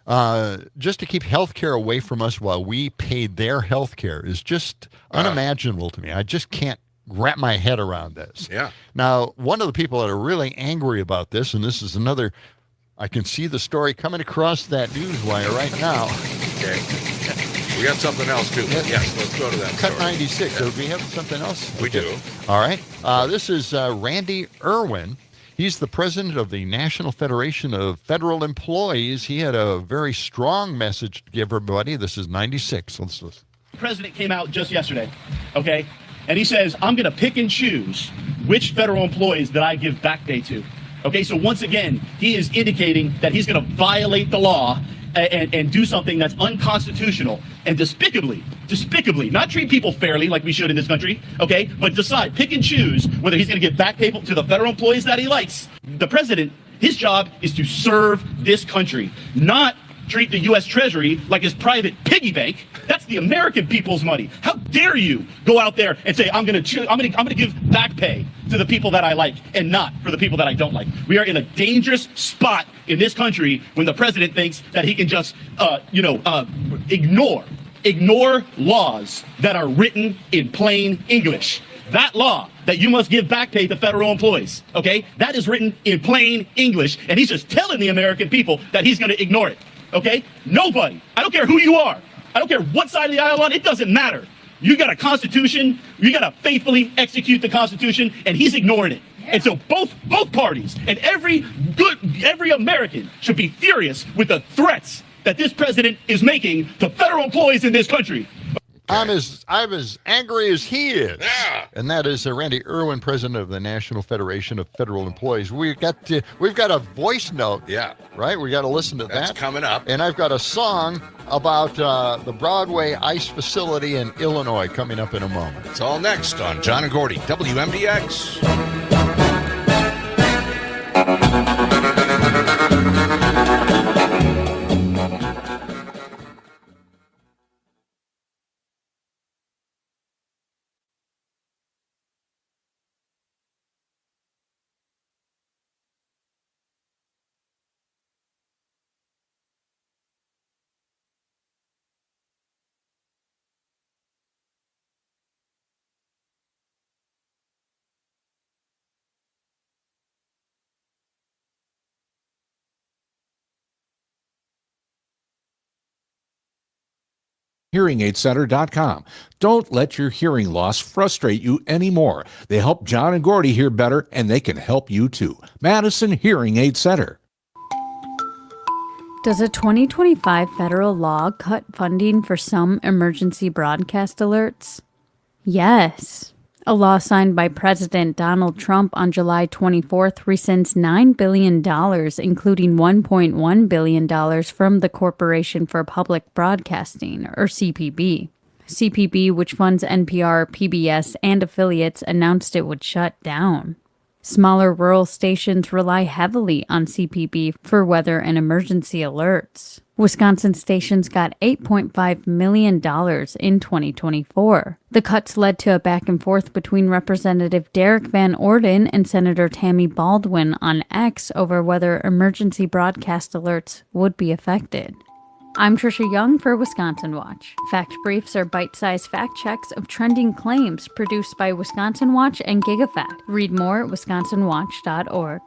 just to keep health care away from us while we pay their health care is just unimaginable to me. I just can't wrap my head around this. Yeah. Now, one of the people that are really angry about this, and this is another, I can see the story coming across that news wire right now. Okay. We got something else, too. Yes, let's go to that Cut story. 96. Do we have something else? We do. All right. This is Randy Irwin. He's the president of the National Federation of Federal Employees. He had a very strong message to give everybody. This is 96. Let's listen. The president came out just yesterday, okay? And he says, I'm going to pick and choose which federal employees that I give back pay to. Okay, so once again, he is indicating that he's going to violate the law and do something that's unconstitutional and despicably, not treat people fairly like we should in this country, okay, but pick and choose whether he's going to give back pay to the federal employees that he likes. The president, his job is to serve this country, not treat the U.S. Treasury like his private piggy bank. That's the American people's money. How dare you go out there and say, I'm going to give back pay to the people that I like and not for the people that I don't like. We are in a dangerous spot in this country when the president thinks that he can just, ignore laws that are written in plain English. That law that you must give back pay to federal employees, okay, that is written in plain English, and he's just telling the American people that he's going to ignore it, okay? Nobody, I don't care who you are, I don't care what side of the aisle on, it doesn't matter. You got a constitution, you got to faithfully execute the constitution, and he's ignoring it. And so both parties and every American should be furious with the threats that this president is making to federal employees in this country. I'm as angry as he is. Yeah. And that is Randy Irwin, president of the National Federation of Federal Employees. We've got a voice note. Yeah. Right? We got to listen to that. That's coming up. And I've got a song about the Broadway Ice Facility in Illinois coming up in a moment. It's all next on John and Gordy, WMDX. HearingAidCenter.com. Don't let your hearing loss frustrate you anymore. They help John and Gordy hear better, and they can help you too. Madison Hearing Aid Center. Does a 2025 federal law cut funding for some emergency broadcast alerts? Yes. A law signed by President Donald Trump on July 24th rescinds $9 billion, including $1.1 billion from the Corporation for Public Broadcasting, or CPB. CPB, which funds NPR, PBS, and affiliates, announced it would shut down. Smaller rural stations rely heavily on CPB for weather and emergency alerts. Wisconsin stations got $8.5 million in 2024. The cuts led to a back and forth between Representative Derek Van Orden and Senator Tammy Baldwin on X over whether emergency broadcast alerts would be affected. I'm Trisha Young for Wisconsin Watch. Fact briefs are bite-sized fact checks of trending claims produced by Wisconsin Watch and GigaFact. Read more at wisconsinwatch.org.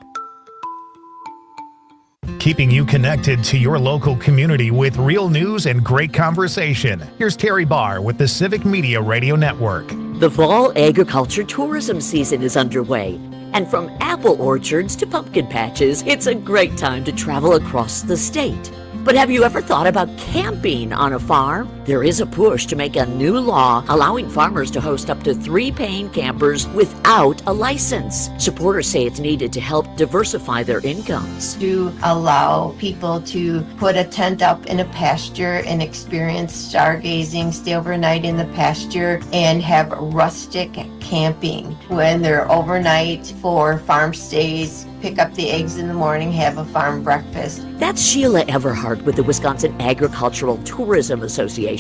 Keeping you connected to your local community with real news and great conversation. Here's Terry Barr with the Civic Media Radio Network. The fall agriculture tourism season is underway, and from apple orchards to pumpkin patches, it's a great time to travel across the state. But have you ever thought about camping on a farm? There is a push to make a new law allowing farmers to host up to 3 paying campers without a license. Supporters say it's needed to help diversify their incomes. To allow people to put a tent up in a pasture and experience stargazing, stay overnight in the pasture, and have rustic camping when they're overnight for farm stays, pick up the eggs in the morning, have a farm breakfast. That's Sheila Everhart with the Wisconsin Agricultural Tourism Association.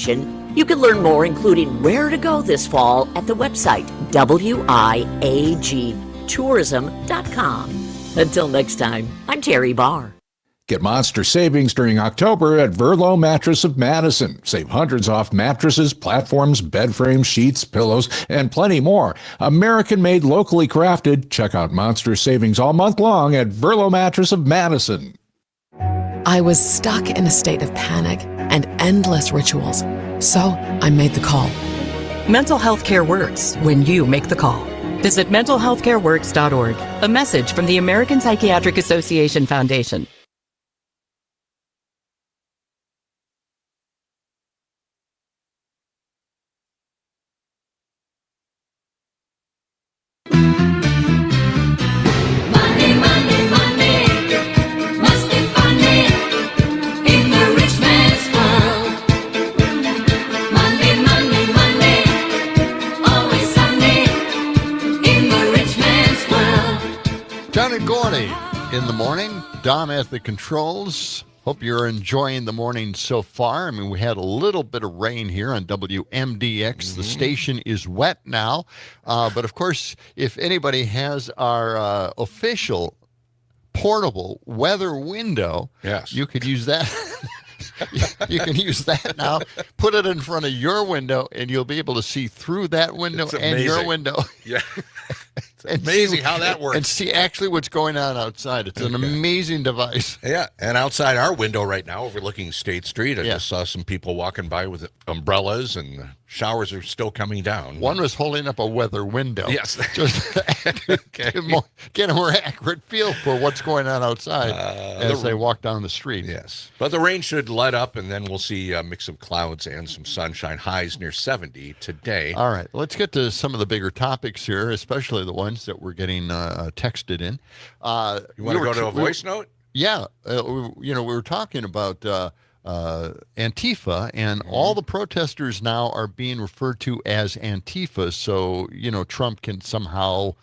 You can learn more, including where to go this fall, at the website wiagtourism.com. Until next time, I'm Terry Barr. Get monster savings during October at Verlo Mattress of Madison. Save hundreds off mattresses, platforms, bed frames, sheets, pillows, and plenty more. American-made, locally crafted. Check out monster savings all month long at Verlo Mattress of Madison. I was stuck in a state of panic and endless rituals, so I made the call. Mental health care works when you make the call. Visit mentalhealthcareworks.org. A message from the American Psychiatric Association Foundation. John and Gordy in the morning. Dom at the controls. Hope you're enjoying the morning so far. I mean, we had a little bit of rain here on WMDX. The station is wet now. But, of course, if anybody has our official portable weather window, yes, you could use that. You can use that now. Put it in front of your window, and you'll be able to see through that window and your window. Yeah. It's amazing how that works. And see actually what's going on outside. It's an amazing device. Yeah, and outside our window right now, overlooking State Street, I just saw some people walking by with umbrellas, and the showers are still coming down. One was holding up a weather window. Yes. Just to get a more accurate feel for what's going on outside as they walk down the street. Yes. But the rain should let up, and then we'll see a mix of clouds and some sunshine. Highs near 70 today. All right. Let's get to some of the bigger topics here, especially the ones that we're getting texted in. You want to go to a voice note? Yeah. We were talking about Antifa, and all the protesters now are being referred to as Antifa. So, Trump can somehow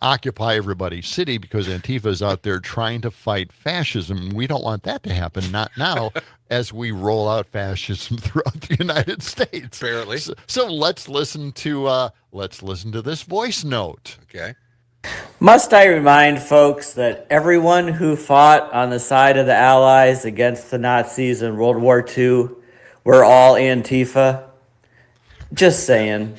occupy everybody's city because Antifa is out there trying to fight fascism. We don't want that to happen. Not now, as we roll out fascism throughout the United States. Apparently. So let's listen to this voice note. Okay. Must I remind folks that everyone who fought on the side of the Allies against the Nazis in World War II were all Antifa? Just saying.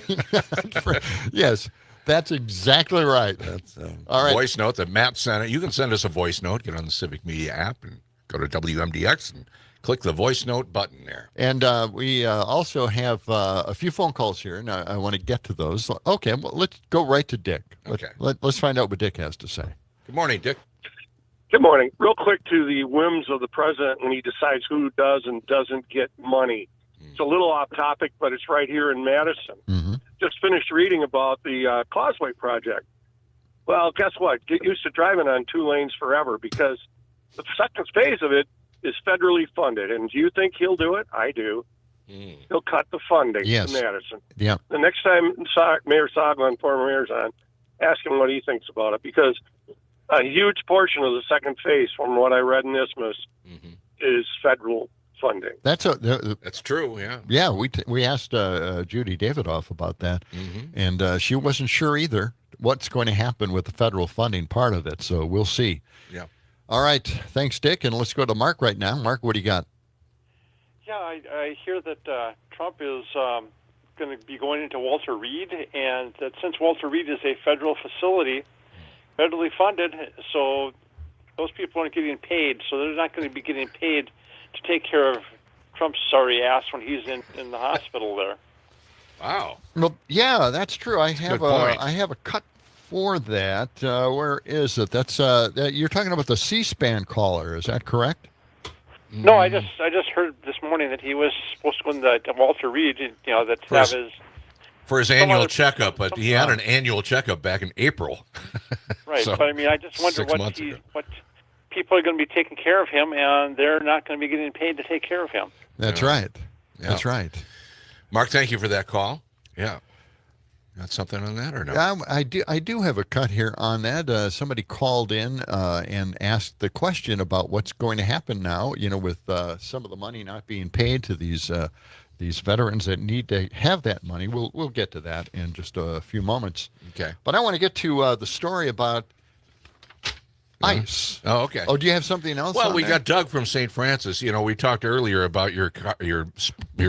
Yes, that's exactly right. That's all right. Voice note that Matt sent it. You can send us a voice note. Get on the Civic Media app and go to WMDX and click the voice note button there. And we also have a few phone calls here, and I want to get to those. Okay, well, let's go right to Dick. Let's find out what Dick has to say. Good morning, Dick. Good morning. Real quick to the whims of the president when he decides who does and doesn't get money. It's a little off topic, but it's right here in Madison. Just finished reading about the Causeway project. Well, guess what? Get used to driving on 2 lanes forever because the second phase of it is federally funded. And do you think he'll do it? I do. He'll cut the funding to Madison. Yeah. The next time Mayor Soglin, former mayor's on, ask him what he thinks about it because a huge portion of the second phase, from what I read in Isthmus, is federal funding. That's true. Yeah. Yeah, we asked Judy Davidoff about that, and she wasn't sure either what's going to happen with the federal funding part of it. So we'll see. Yeah. All right. Thanks, Dick. And let's go to Mark right now. Mark, what do you got? Yeah, I hear that Trump is going to be going into Walter Reed, and that since Walter Reed is a federal facility, federally funded, so those people aren't getting paid, so they're not going to be getting paid to take care of Trump's sorry ass when he's in the hospital there. Wow. Well, yeah, that's true. I have a cut for that. Where is it? That's you're talking about the C-SPAN caller. Is that correct? No, I just heard this morning that he was supposed to go to Walter Reed, for his annual checkup, but he had an annual checkup back in April. Right, So, but I mean, I just wonder what people are going to be taking care of him, and they're not going to be getting paid to take care of him. That's right. That's right. Mark, thank you for that call. Yeah. Got something on that or no? I do have a cut here on that. Somebody called in and asked the question about what's going to happen now, with some of the money not being paid to these veterans that need to have that money. We'll get to that in just a few moments. Okay. But I want to get to the story about ICE. Oh, okay. Oh, do you have something else? Well, on we that? got Doug from St. Francis. We talked earlier about your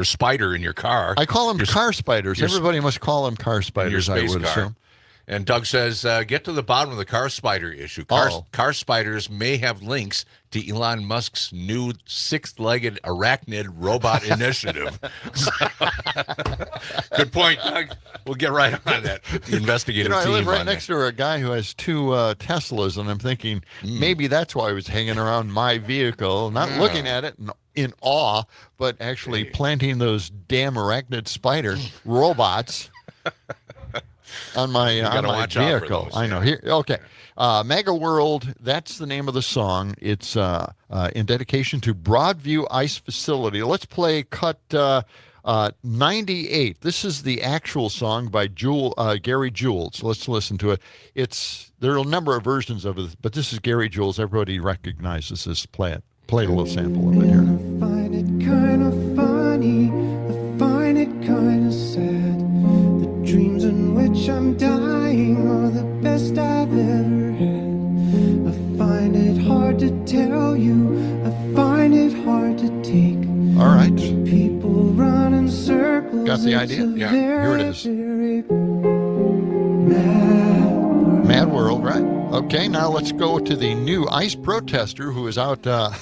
spider in your car. I call them car spiders. Everybody must call them car spiders, your I space would car. assume. And Doug says, get to the bottom of the car spider issue. Car spiders may have links to Elon Musk's new six-legged arachnid robot initiative. Good point, Doug. We'll get right on that. The investigative team. I live right next to a guy who has two Teslas, and I'm thinking maybe that's why he was hanging around my vehicle, not looking at it in awe, but actually planting those damn arachnid spider robots on my vehicle. I know. Here, okay. Mega World, that's the name of the song. It's in dedication to Broadview Ice Facility. Let's play cut 98. This is the actual song by Gary Jules. Let's listen to it. There are a number of versions of it, but this is Gary Jules. Everybody recognizes this. Play it. Play a little sample of it here. I find it kind of funny. I find it kind of sad. The dreams in which I'm dying are the best I've ever had. I find it hard to tell you. I find it hard to take. All right. People run in circles. Got the idea? It's a Yeah, here it is. very Mad World, right? Okay, now let's go to the new ICE protester who is out at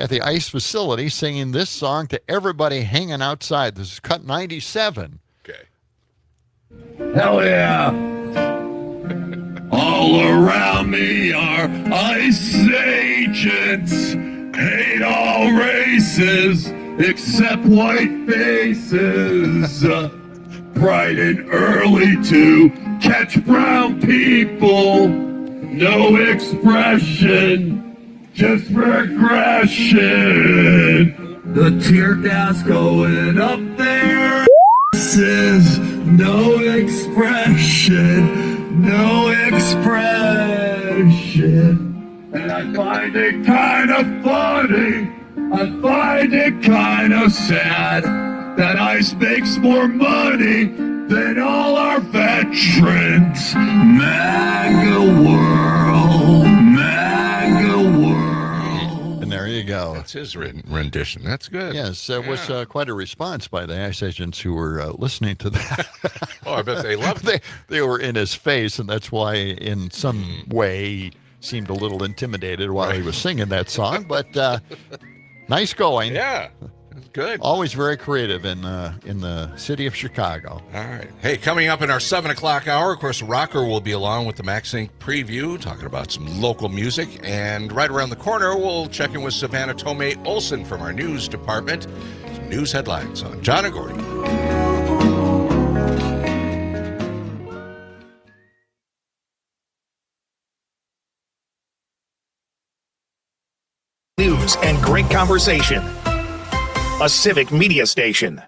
the ICE facility singing this song to everybody hanging outside. This is cut 97. Hell yeah! All around me are ICE agents. Hate all races except white faces. Bright and early to catch brown people. No expression, just regression. The tear gas going up there. Says no expression, no expression. And I find it kind of funny, I find it kind of sad that ICE makes more money than all our veterans. MAGA world, MAGA world. And there you go. That's his rendition. That's good. Yes, it was quite a response by the ICE agents who were listening to that. Oh, I bet they loved it. They were in his face, and that's why in some way he seemed a little intimidated while he was singing that song. But nice going. Yeah. Good. Always very creative in the city of Chicago. All right. Hey, coming up in our 7 o'clock hour, of course, Rocker will be along with the MaxInc preview, talking about some local music. And right around the corner, we'll check in with Savannah Tomei Olson from our news department. Some news headlines on John and Gordy. News and great conversation. A civic media station.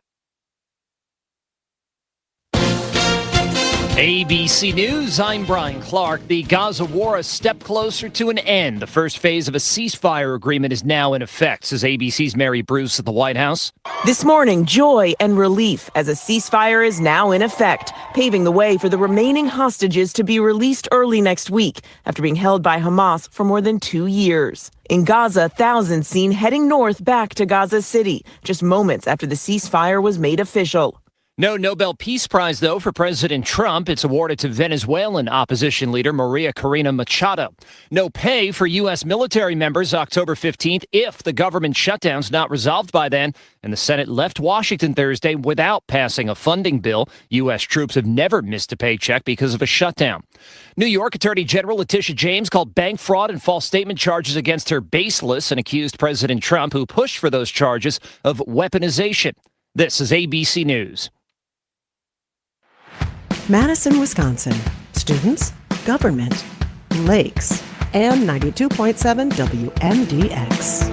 ABC News, I'm Brian Clark. The Gaza war a step closer to an end. The first phase of a ceasefire agreement is now in effect, says ABC's Mary Bruce at the White House. This morning, joy and relief as a ceasefire is now in effect, paving the way for the remaining hostages to be released early next week after being held by Hamas for more than 2 years. In Gaza, thousands seen heading north back to Gaza City, just moments after the ceasefire was made official. No Nobel Peace Prize, though, for President Trump. It's awarded to Venezuelan opposition leader Maria Corina Machado. No pay for U.S. military members October 15th if the government shutdown's not resolved by then. And the Senate left Washington Thursday without passing a funding bill. U.S. troops have never missed a paycheck because of a shutdown. New York Attorney General Letitia James called bank fraud and false statement charges against her baseless and accused President Trump, who pushed for those charges, of weaponization. This is ABC News. Madison, Wisconsin. Students, government, lakes, and 92.7 WMDX.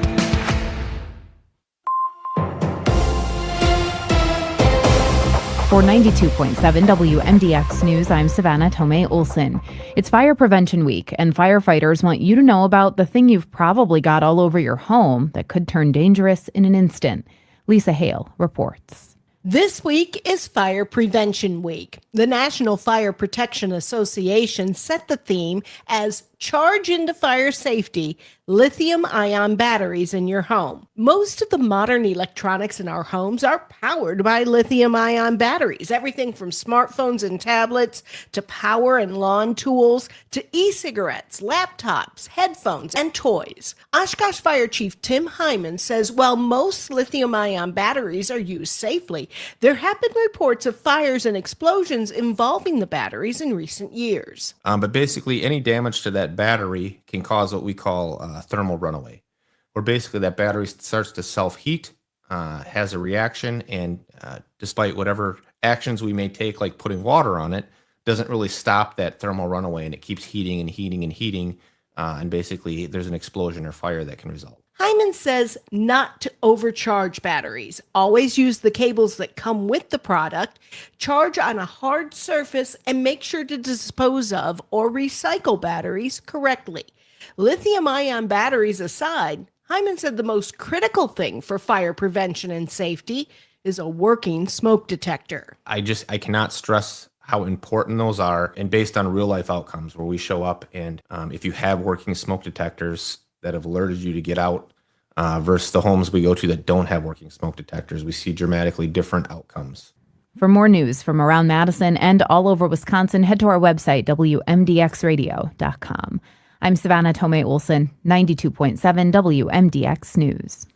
For 92.7 WMDX News, I'm Savannah Tomei Olson. It's Fire Prevention Week, and firefighters want you to know about the thing you've probably got all over your home that could turn dangerous in an instant. Lisa Hale reports. This week is Fire Prevention Week. The National Fire Protection Association set the theme as Charge into Fire Safety, Lithium-ion Batteries in Your Home. Most of the modern electronics in our homes are powered by lithium-ion batteries. Everything from smartphones and tablets to power and lawn tools to e-cigarettes, laptops, headphones, and toys. Oshkosh Fire Chief Tim Hyman says while most lithium-ion batteries are used safely, there have been reports of fires and explosions involving the batteries in recent years. But basically, any damage to that battery can cause what we call thermal runaway, where basically that battery starts to self-heat, has a reaction, and despite whatever actions we may take, like putting water on it, doesn't really stop that thermal runaway, and it keeps heating and heating and heating, and basically there's an explosion or fire that can result. Hyman says not to overcharge batteries. Always use the cables that come with the product, charge on a hard surface, and make sure to dispose of or recycle batteries correctly. Lithium-ion batteries aside, Hyman said the most critical thing for fire prevention and safety is a working smoke detector. I cannot stress how important those are, and based on real life outcomes where we show up and if you have working smoke detectors that have alerted you to get out versus the homes we go to that don't have working smoke detectors, we see dramatically different outcomes. For more news from around Madison and all over Wisconsin, head to our website, WMDXradio.com. I'm Savannah Tomei Olson, 92.7 WMDX News.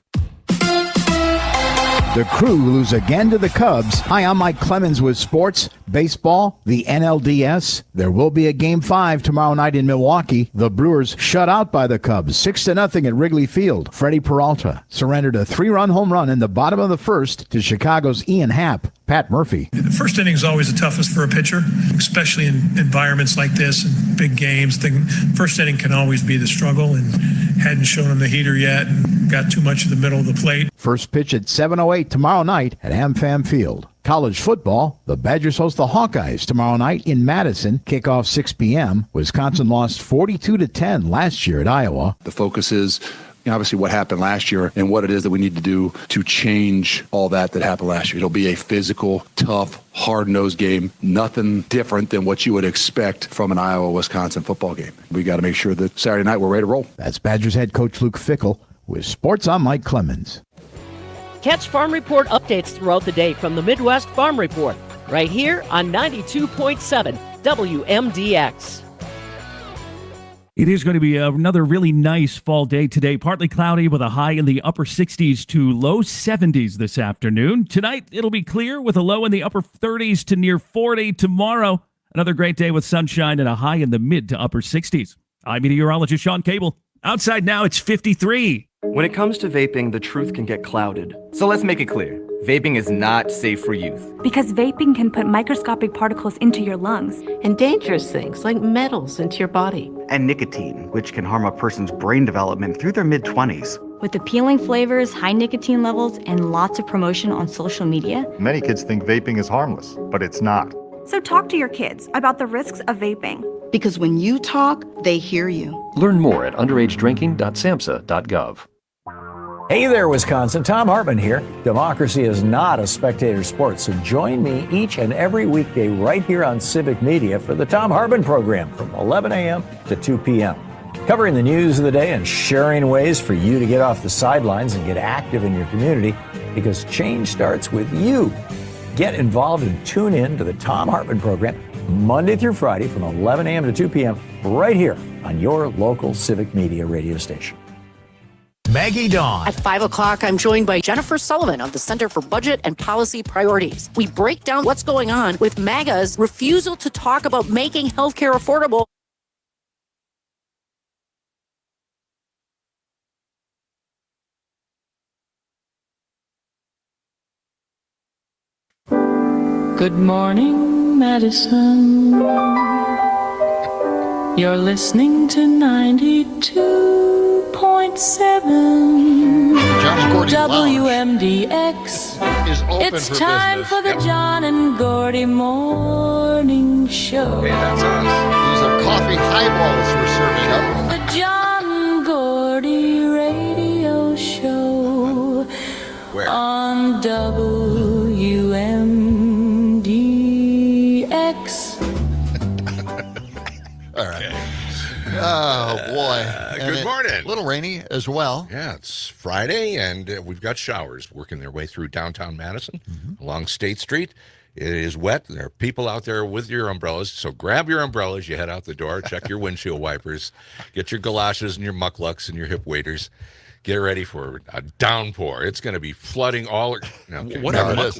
The Crew lose again to the Cubs. Hi, I'm Mike Clemens with sports, baseball, the NLDS. There will be a Game 5 tomorrow night in Milwaukee. The Brewers shut out by the Cubs, 6-0 at Wrigley Field. Freddie Peralta surrendered a 3-run home run in the bottom of the first to Chicago's Ian Happ. Pat Murphy. The first inning is always the toughest for a pitcher, especially in environments like this and big games. First inning can always be the struggle, and hadn't shown him the heater yet and got too much in the middle of the plate. First pitch at 7:08 tomorrow night at AmFam Field. College football, the Badgers host the Hawkeyes tomorrow night in Madison. Kickoff 6 p.m. Wisconsin lost 42-10 last year at Iowa. The focus is obviously what happened last year and what it is that we need to do to change all that happened last year. It'll be a physical, tough, hard-nosed game. Nothing different than what you would expect from an Iowa-Wisconsin football game. We got to make sure that Saturday night we're ready to roll. That's Badgers head coach Luke Fickell. With sports, I'm Mike Clemens. Catch Farm Report updates throughout the day from the Midwest Farm Report, right here on 92.7 WMDX. It is going to be another really nice fall day today. Partly cloudy with a high in the upper 60s to low 70s this afternoon. Tonight, it'll be clear with a low in the upper 30s to near 40. Tomorrow, another great day with sunshine and a high in the mid to upper 60s. I'm meteorologist Sean Cable. Outside now, it's 53. When it comes to vaping, the truth can get clouded. So let's make it clear. Vaping is not safe for youth. Because vaping can put microscopic particles into your lungs. And dangerous things like metals into your body. And nicotine, which can harm a person's brain development through their mid-20s. With appealing flavors, high nicotine levels, and lots of promotion on social media. Many kids think vaping is harmless, but it's not. So talk to your kids about the risks of vaping. Because when you talk, they hear you. Learn more at underagedrinking.samhsa.gov. Hey there, Wisconsin. Tom Hartman here. Democracy is not a spectator sport, so join me each and every weekday right here on Civic Media for the Tom Hartman program from 11 a.m. to 2 p.m. Covering the news of the day and sharing ways for you to get off the sidelines and get active in your community, because change starts with you. Get involved and tune in to the Tom Hartman program Monday through Friday from 11 a.m. to 2 p.m. right here on your local Civic Media radio station. Maggie Dawn. At 5 o'clock, I'm joined by Jennifer Sullivan of the Center for Budget and Policy Priorities. We break down what's going on with MAGA's refusal to talk about making healthcare affordable. Good morning, Madison. You're listening to 92.7 John and Gordy WMDX. Is open It's for time business. for the John and Gordy Morning Show. Hey, that's us. These are coffee highballs we're serving up. The John and Gordy Radio Show. Where? On WMDX. All right. Oh, boy. Good morning. A little rainy as well. Yeah, it's Friday, and we've got showers working their way through downtown Madison along State Street. It is wet. There are people out there with your umbrellas, so grab your umbrellas. You head out the door, check your windshield wipers, get your galoshes and your mucklucks and your hip waders. Get ready for a downpour. It's going to be flooding all. No, okay. What are mucklucks?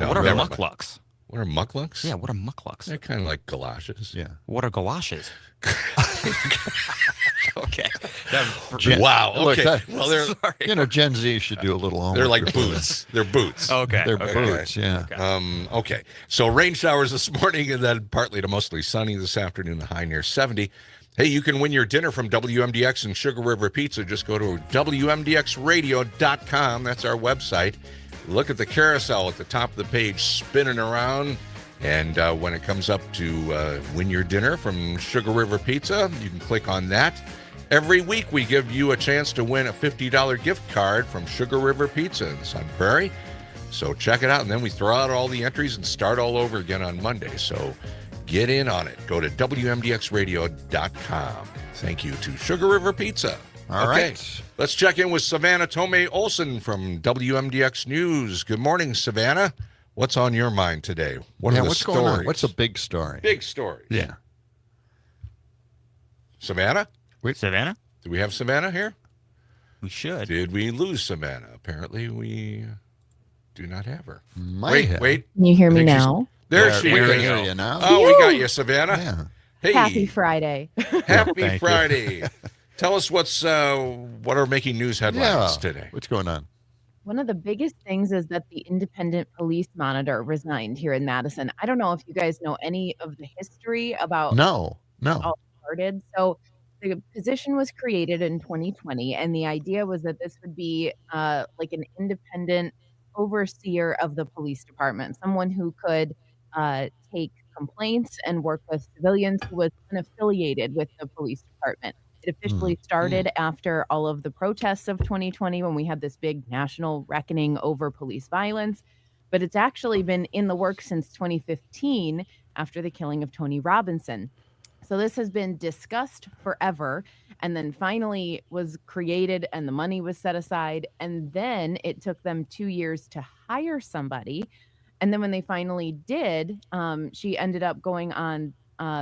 What are mucklucks? Yeah, what are mucklucks? They're kind of like galoshes. Yeah. What are galoshes? Okay. Wow. Look, Okay. Well, they're Gen Z should do a little homework. they're like boots. They're boots. Okay. They're boots. Yeah. Okay. So rain showers this morning, and then partly to mostly sunny this afternoon. The high near 70. Hey, you can win your dinner from WMDX and Sugar River Pizza. Just go to WMDXradio.com. That's our website. Look at the carousel at the top of the page spinning around. And when it comes up to win your dinner from Sugar River Pizza, you can click on that. Every week we give you a chance to win a $50 gift card from Sugar River Pizza in Sun Prairie. So check it out. And then we throw out all the entries and start all over again on Monday. So get in on it. Go to WMDXradio.com. Thank you to Sugar River Pizza. All right. Let's check in with Savannah Tomei Olson from WMDX News. Good morning, Savannah. What's on your mind today? What are the what's stories? going on? What's a big story? Big stories. Yeah. Savannah? Savannah? Do we have Savannah here? We should. Did we lose Savannah? Apparently we do not have her. Wait. Can you hear I me think she's- now? There she we is. can hear you now. Oh, we got you, Savannah. Yeah. Hey, Happy Friday. happy Thank you. Friday. Tell us what are making news headlines today. What's going on? One of the biggest things is that the independent police monitor resigned here in Madison. I don't know if you guys know any of the history about No. how it started. So the position was created in 2020, and the idea was that this would be like an independent overseer of the police department, someone who could take complaints and work with civilians who was unaffiliated with the police department. It officially started after all of the protests of 2020 when we had this big national reckoning over police violence. But it's actually been in the works since 2015 after the killing of Tony Robinson. So this has been discussed forever and then finally was created and the money was set aside. And then it took them 2 years to hire somebody. And then when they finally did, she ended up going on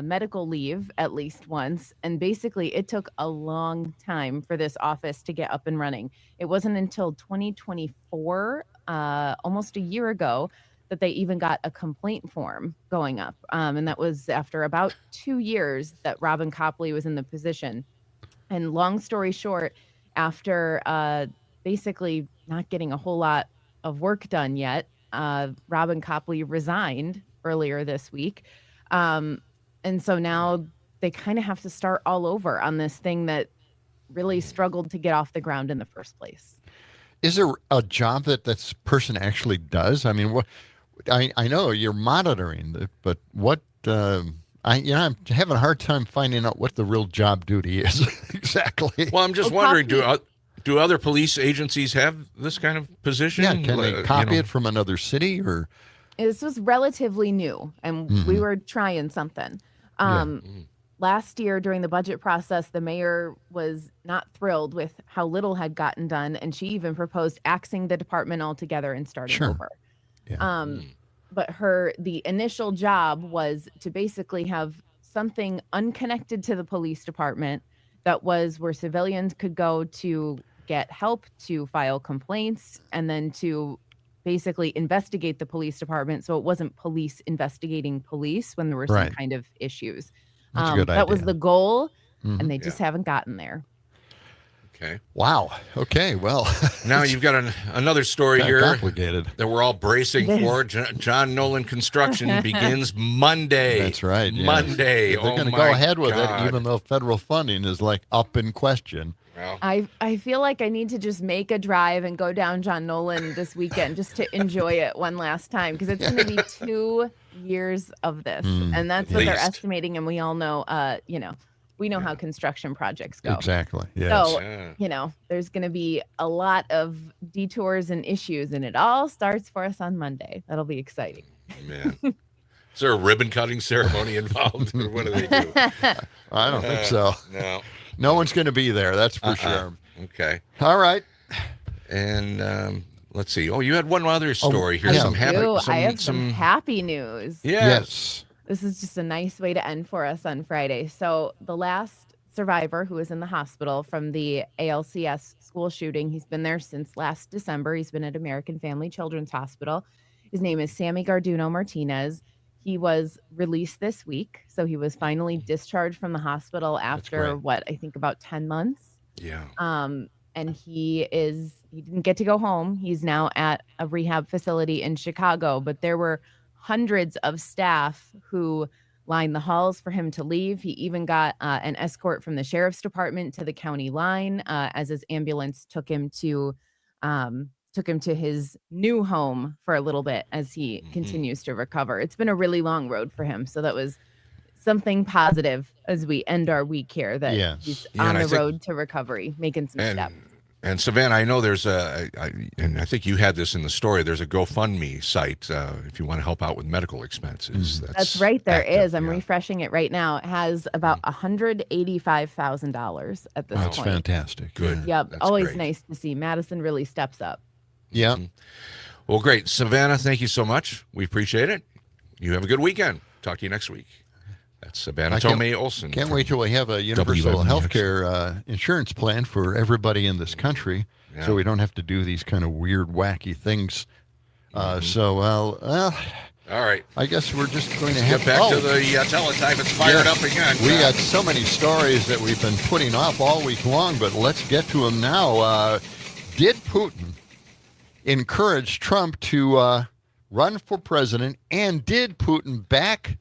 medical leave at least once. And basically it took a long time for this office to get up and running. It wasn't until 2024, almost a year ago, that they even got a complaint form going up. And that was after about 2 years that Robin Copley was in the position. And long story short, after basically not getting a whole lot of work done yet, Robin Copley resigned earlier this week. And so now they kind of have to start all over on this thing that really struggled to get off the ground in the first place. Is there a job that this person actually does? I mean, what I know you're monitoring, but what I'm having a hard time finding out what the real job duty is exactly. Well, I'm just wondering, do other police agencies have this kind of position? Yeah, can they copy it from another city or? This was relatively new, and we were trying something. Last year during the budget process, the mayor was not thrilled with how little had gotten done, and she even proposed axing the department altogether and starting over. Yeah. But the initial job was to basically have something unconnected to the police department that was where civilians could go to get help, to file complaints, and then to basically investigate the police department. So it wasn't police investigating police when there were some kind of issues. That's a good that was idea. the goal, and they just haven't gotten there. Okay. Wow. Okay. Well, now you've got another story here complicated that we're all bracing for. John Nolan Construction begins Monday. That's right. Yes. Monday. They're going to go ahead with it, even though federal funding is up in question. Well, I feel like I need to just make a drive and go down John Nolan this weekend just to enjoy it one last time, because it's going to be 2 years of this, and that's what they're estimating. And we all know, we know how construction projects go. Exactly. Yes. So, there's going to be a lot of detours and issues, and it all starts for us on Monday. That'll be exciting. Man. Is there a ribbon cutting ceremony involved? Or what do they do? I don't think so. No. No one's going to be there. That's for sure. Okay. All right. And let's see. Oh, you had one other story here. I have some happy news. Yes. This is just a nice way to end for us on Friday. So the last survivor who was in the hospital from the ALCS school shooting, he's been there since last December. He's been at American Family Children's Hospital. His name is Sammy Garduno Martinez. He was released this week. So he was finally discharged from the hospital after I think about 10 months. Yeah. And he didn't get to go home. He's now at a rehab facility in Chicago, but there were hundreds of staff who lined the halls for him to leave. He even got an escort from the sheriff's department to the county line as his ambulance took him to his new home for a little bit as he continues to recover. It's been a really long road for him. So that was something positive as we end our week here, that he's on the road to recovery, making some steps. And Savannah, I know there's and I think you had this in the story, there's a GoFundMe site if you want to help out with medical expenses. That's right, there is. I'm refreshing it right now. It has about $185,000 at this point. That's fantastic. Good. Yep, That's always great. nice to see. Madison really steps up. Yeah. Well, great. Savannah, thank you so much. We appreciate it. You have a good weekend. Talk to you next week. That's Savannah Tomei Olson. Can't wait till we have a universal health care insurance plan for everybody in this country, so we don't have to do these kind of weird, wacky things. All right. I guess we're just going to get back to the teletype. It's fired up again. We got so many stories that we've been putting off all week long, but let's get to them now. Did Putin encourage Trump to run for president, and did Putin back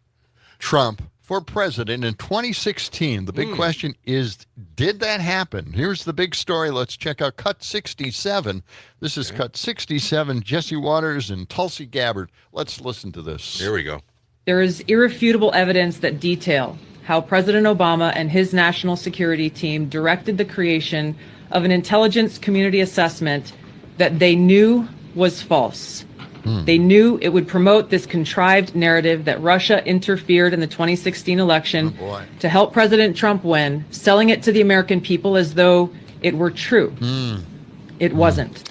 Trump for president in 2016? The big question is, did that happen? Here's the big story. Let's check out Cut 67. This is Cut 67, Jesse Waters and Tulsi Gabbard. Let's listen to this. Here we go. There is irrefutable evidence that detail how President Obama and his national security team directed the creation of an intelligence community assessment that they knew was false. They knew it would promote this contrived narrative that Russia interfered in the 2016 election to help President Trump win, selling it to the American people as though it were true. It wasn't.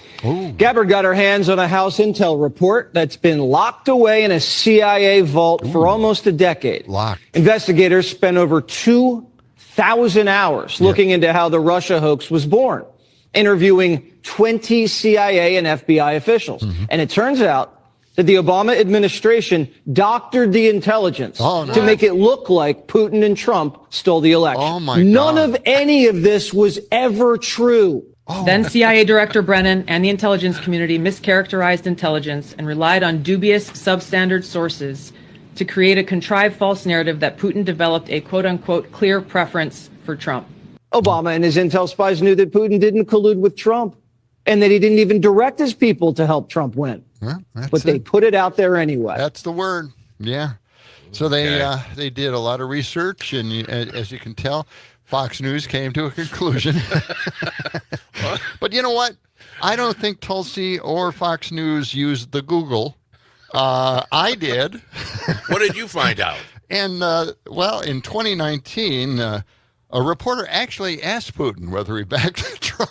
Gabbard got her hands on a House Intel report that's been locked away in a CIA vault for almost a decade. Investigators spent over 2,000 hours looking into how the Russia hoax was born, interviewing 20 CIA and FBI officials. And it turns out that the Obama administration doctored the intelligence to make it look like Putin and Trump stole the election. None of any of this was ever true. Then CIA Director Brennan and the intelligence community mischaracterized intelligence and relied on dubious substandard sources to create a contrived false narrative that Putin developed a quote-unquote clear preference for Trump. Obama and his intel spies knew that Putin didn't collude with Trump and that he didn't even direct his people to help Trump win. But they put it out there anyway. That's the word. Yeah. So they did a lot of research, and as you can tell, Fox News came to a conclusion. But you know what? I don't think Tulsi or Fox News used the Google. I did. What did you find out? And, in 2019, a reporter actually asked Putin whether he backed Trump.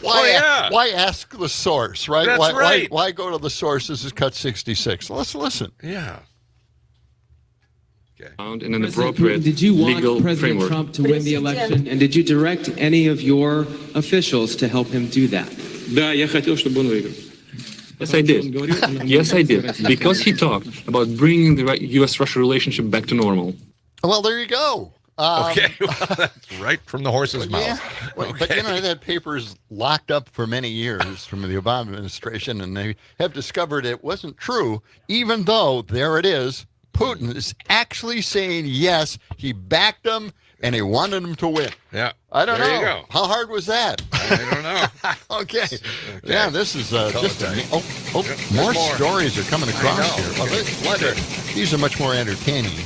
Why ask the source, right? That's right. Why go to the source? This is cut 66. Let's listen. Yeah. In an appropriate legal framework. Trump to win the election, and did you direct any of your officials to help him do that? Да, я хотел, чтобы он выиграл. Yes, I did. Yes, I did. Because he talked about bringing the U.S.-Russia relationship back to normal. Well, there you go. Okay, well, that's right from the horse's mouth. Yeah. Well, Okay. But that paper is locked up for many years from the Obama administration, and they have discovered it wasn't true, even though, there it is, Putin is actually saying, yes, he backed him, and he wanted him to win. Yeah. I don't know. There you go. How hard was that? I don't know. Okay. Yeah, this is just more stories are coming across here. These are much more entertaining.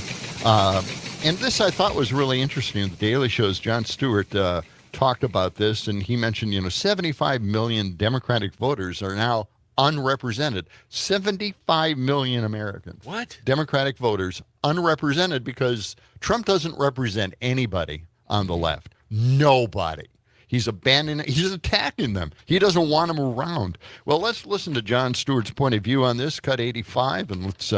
And this I thought was really interesting. The Daily Show's Jon Stewart talked about this, and he mentioned, 75 million Democratic voters are now unrepresented. 75 million Americans. What? Democratic voters unrepresented because Trump doesn't represent anybody on the left. Nobody. He's attacking them. He doesn't want them around. Well, let's listen to Jon Stewart's point of view on this, cut 85, and let's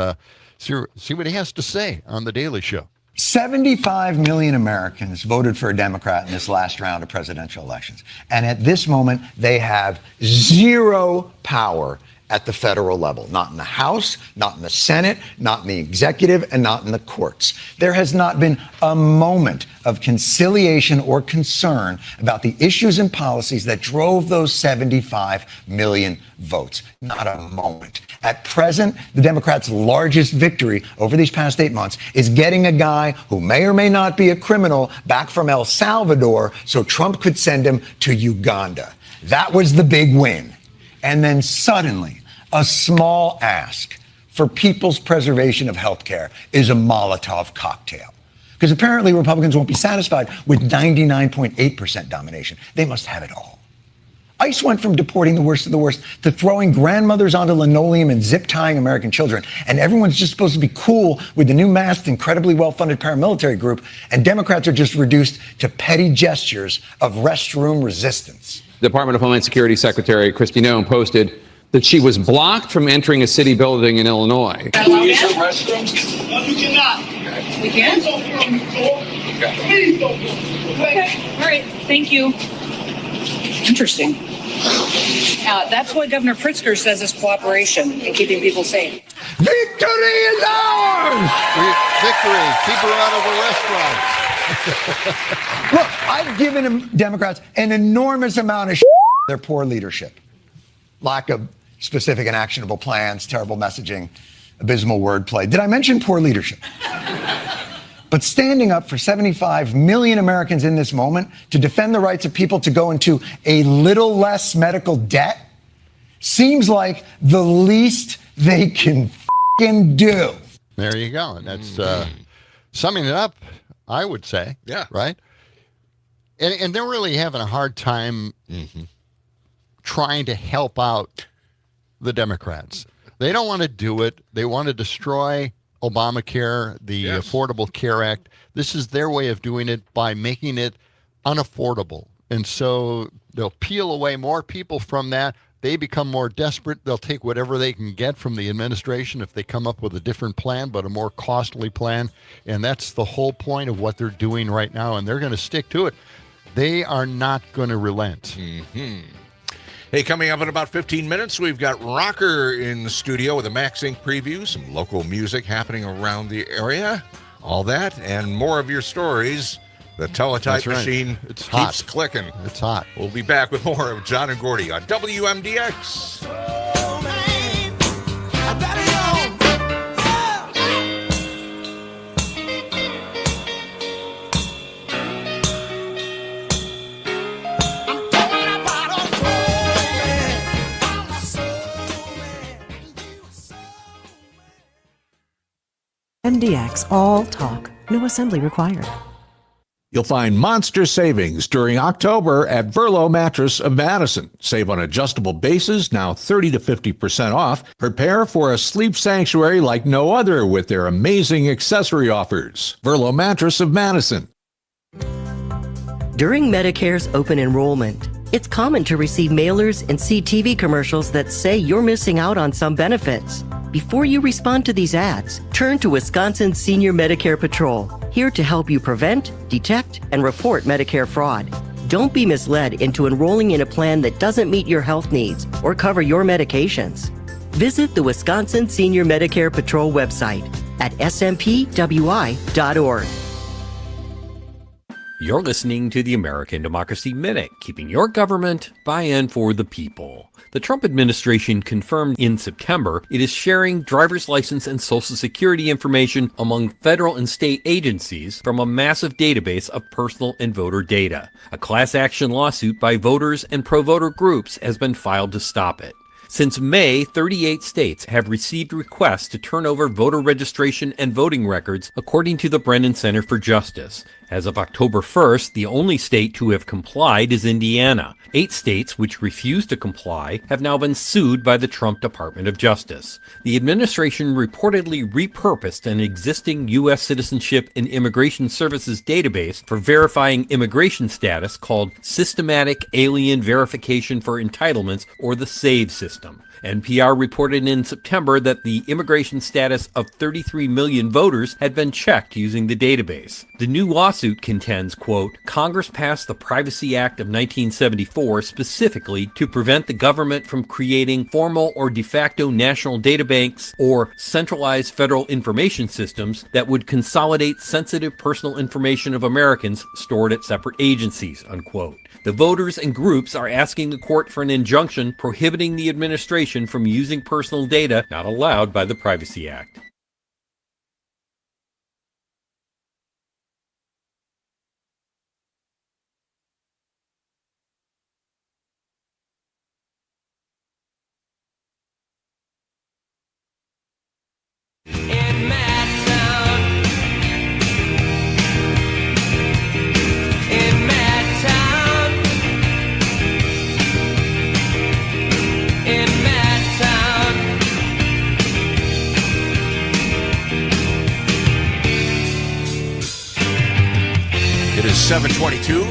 see what he has to say on The Daily Show. 75 million Americans voted for a Democrat in this last round of presidential elections. And at this moment, they have zero power at the federal level, not in the House, not in the Senate, not in the executive, and not in the courts. There has not been a moment of conciliation or concern about the issues and policies that drove those 75 million votes. Not a moment. At present, the Democrats' largest victory over these past 8 months is getting a guy who may or may not be a criminal back from El Salvador so Trump could send him to Uganda. That was the big win. And then suddenly, a small ask for people's preservation of health care is a Molotov cocktail. Because apparently Republicans won't be satisfied with 99.8% domination. They must have it all. ICE went from deporting the worst of the worst to throwing grandmothers onto linoleum and zip-tying American children. And everyone's just supposed to be cool with the new masked, incredibly well-funded paramilitary group. And Democrats are just reduced to petty gestures of restroom resistance. Department of Homeland Security Secretary Kristi Noem posted that she was blocked from entering a city building in Illinois. Can we use the restroom? No, you cannot. We can? Please don't go. Okay, all right, thank you. Interesting. That's what Governor Pritzker says is cooperation and keeping people safe. Victory is ours! Victory. Keep her out of the restaurant. Look, I've given Democrats an enormous amount of their poor leadership. Lack of specific and actionable plans, terrible messaging, abysmal wordplay. Did I mention poor leadership? But standing up for 75 million Americans in this moment to defend the rights of people to go into a little less medical debt seems like the least they can f***ing do. There you go. And that's summing it up, I would say. Yeah. Right? And they're really having a hard time trying to help out the Democrats. They don't want to do it. They want to destroy Obamacare, the Affordable Care Act. This is their way of doing it by making it unaffordable. And so they'll peel away more people from that. They become more desperate. They'll take whatever they can get from the administration if they come up with a different plan, but a more costly plan. And that's the whole point of what they're doing right now. And they're going to stick to it. They are not going to relent. Hey, coming up in about 15 minutes, we've got Rocker in the studio with a Max Inc. preview, some local music happening around the area, all that, and more of your stories. The teletype machine keeps clicking. It's hot. We'll be back with more of John and Gordy on WMDX. WMDX, all talk, no assembly required. You'll find monster savings during October at Verlo Mattress of Madison. Save on adjustable bases, now 30 to 50% off. Prepare for a sleep sanctuary like no other with their amazing accessory offers. Verlo Mattress of Madison. During Medicare's open enrollment, it's common to receive mailers and see TV commercials that say you're missing out on some benefits. Before you respond to these ads, turn to Wisconsin Senior Medicare Patrol, here to help you prevent, detect, and report Medicare fraud. Don't be misled into enrolling in a plan that doesn't meet your health needs or cover your medications. Visit the Wisconsin Senior Medicare Patrol website at smpwi.org. You're listening to the American Democracy Minute, keeping your government by and for the people. The Trump administration confirmed in September it is sharing driver's license and Social Security information among federal and state agencies from a massive database of personal and voter data. A class action lawsuit by voters and pro-voter groups has been filed to stop it. Since May, 38 states have received requests to turn over voter registration and voting records, according to the Brennan Center for Justice. As of October 1st, the only state to have complied is Indiana. 8 states which refused to comply have now been sued by the Trump Department of Justice. The administration reportedly repurposed an existing U.S. Citizenship and Immigration Services database for verifying immigration status called Systematic Alien Verification for Entitlements, or the SAVE system. NPR reported in September that the immigration status of 33 million voters had been checked using the database. The new lawsuit contends, quote, Congress passed the Privacy Act of 1974 specifically to prevent the government from creating formal or de facto national databanks or centralized federal information systems that would consolidate sensitive personal information of Americans stored at separate agencies, unquote. The voters and groups are asking the court for an injunction prohibiting the administration from using personal data not allowed by the Privacy Act. It is 7:22,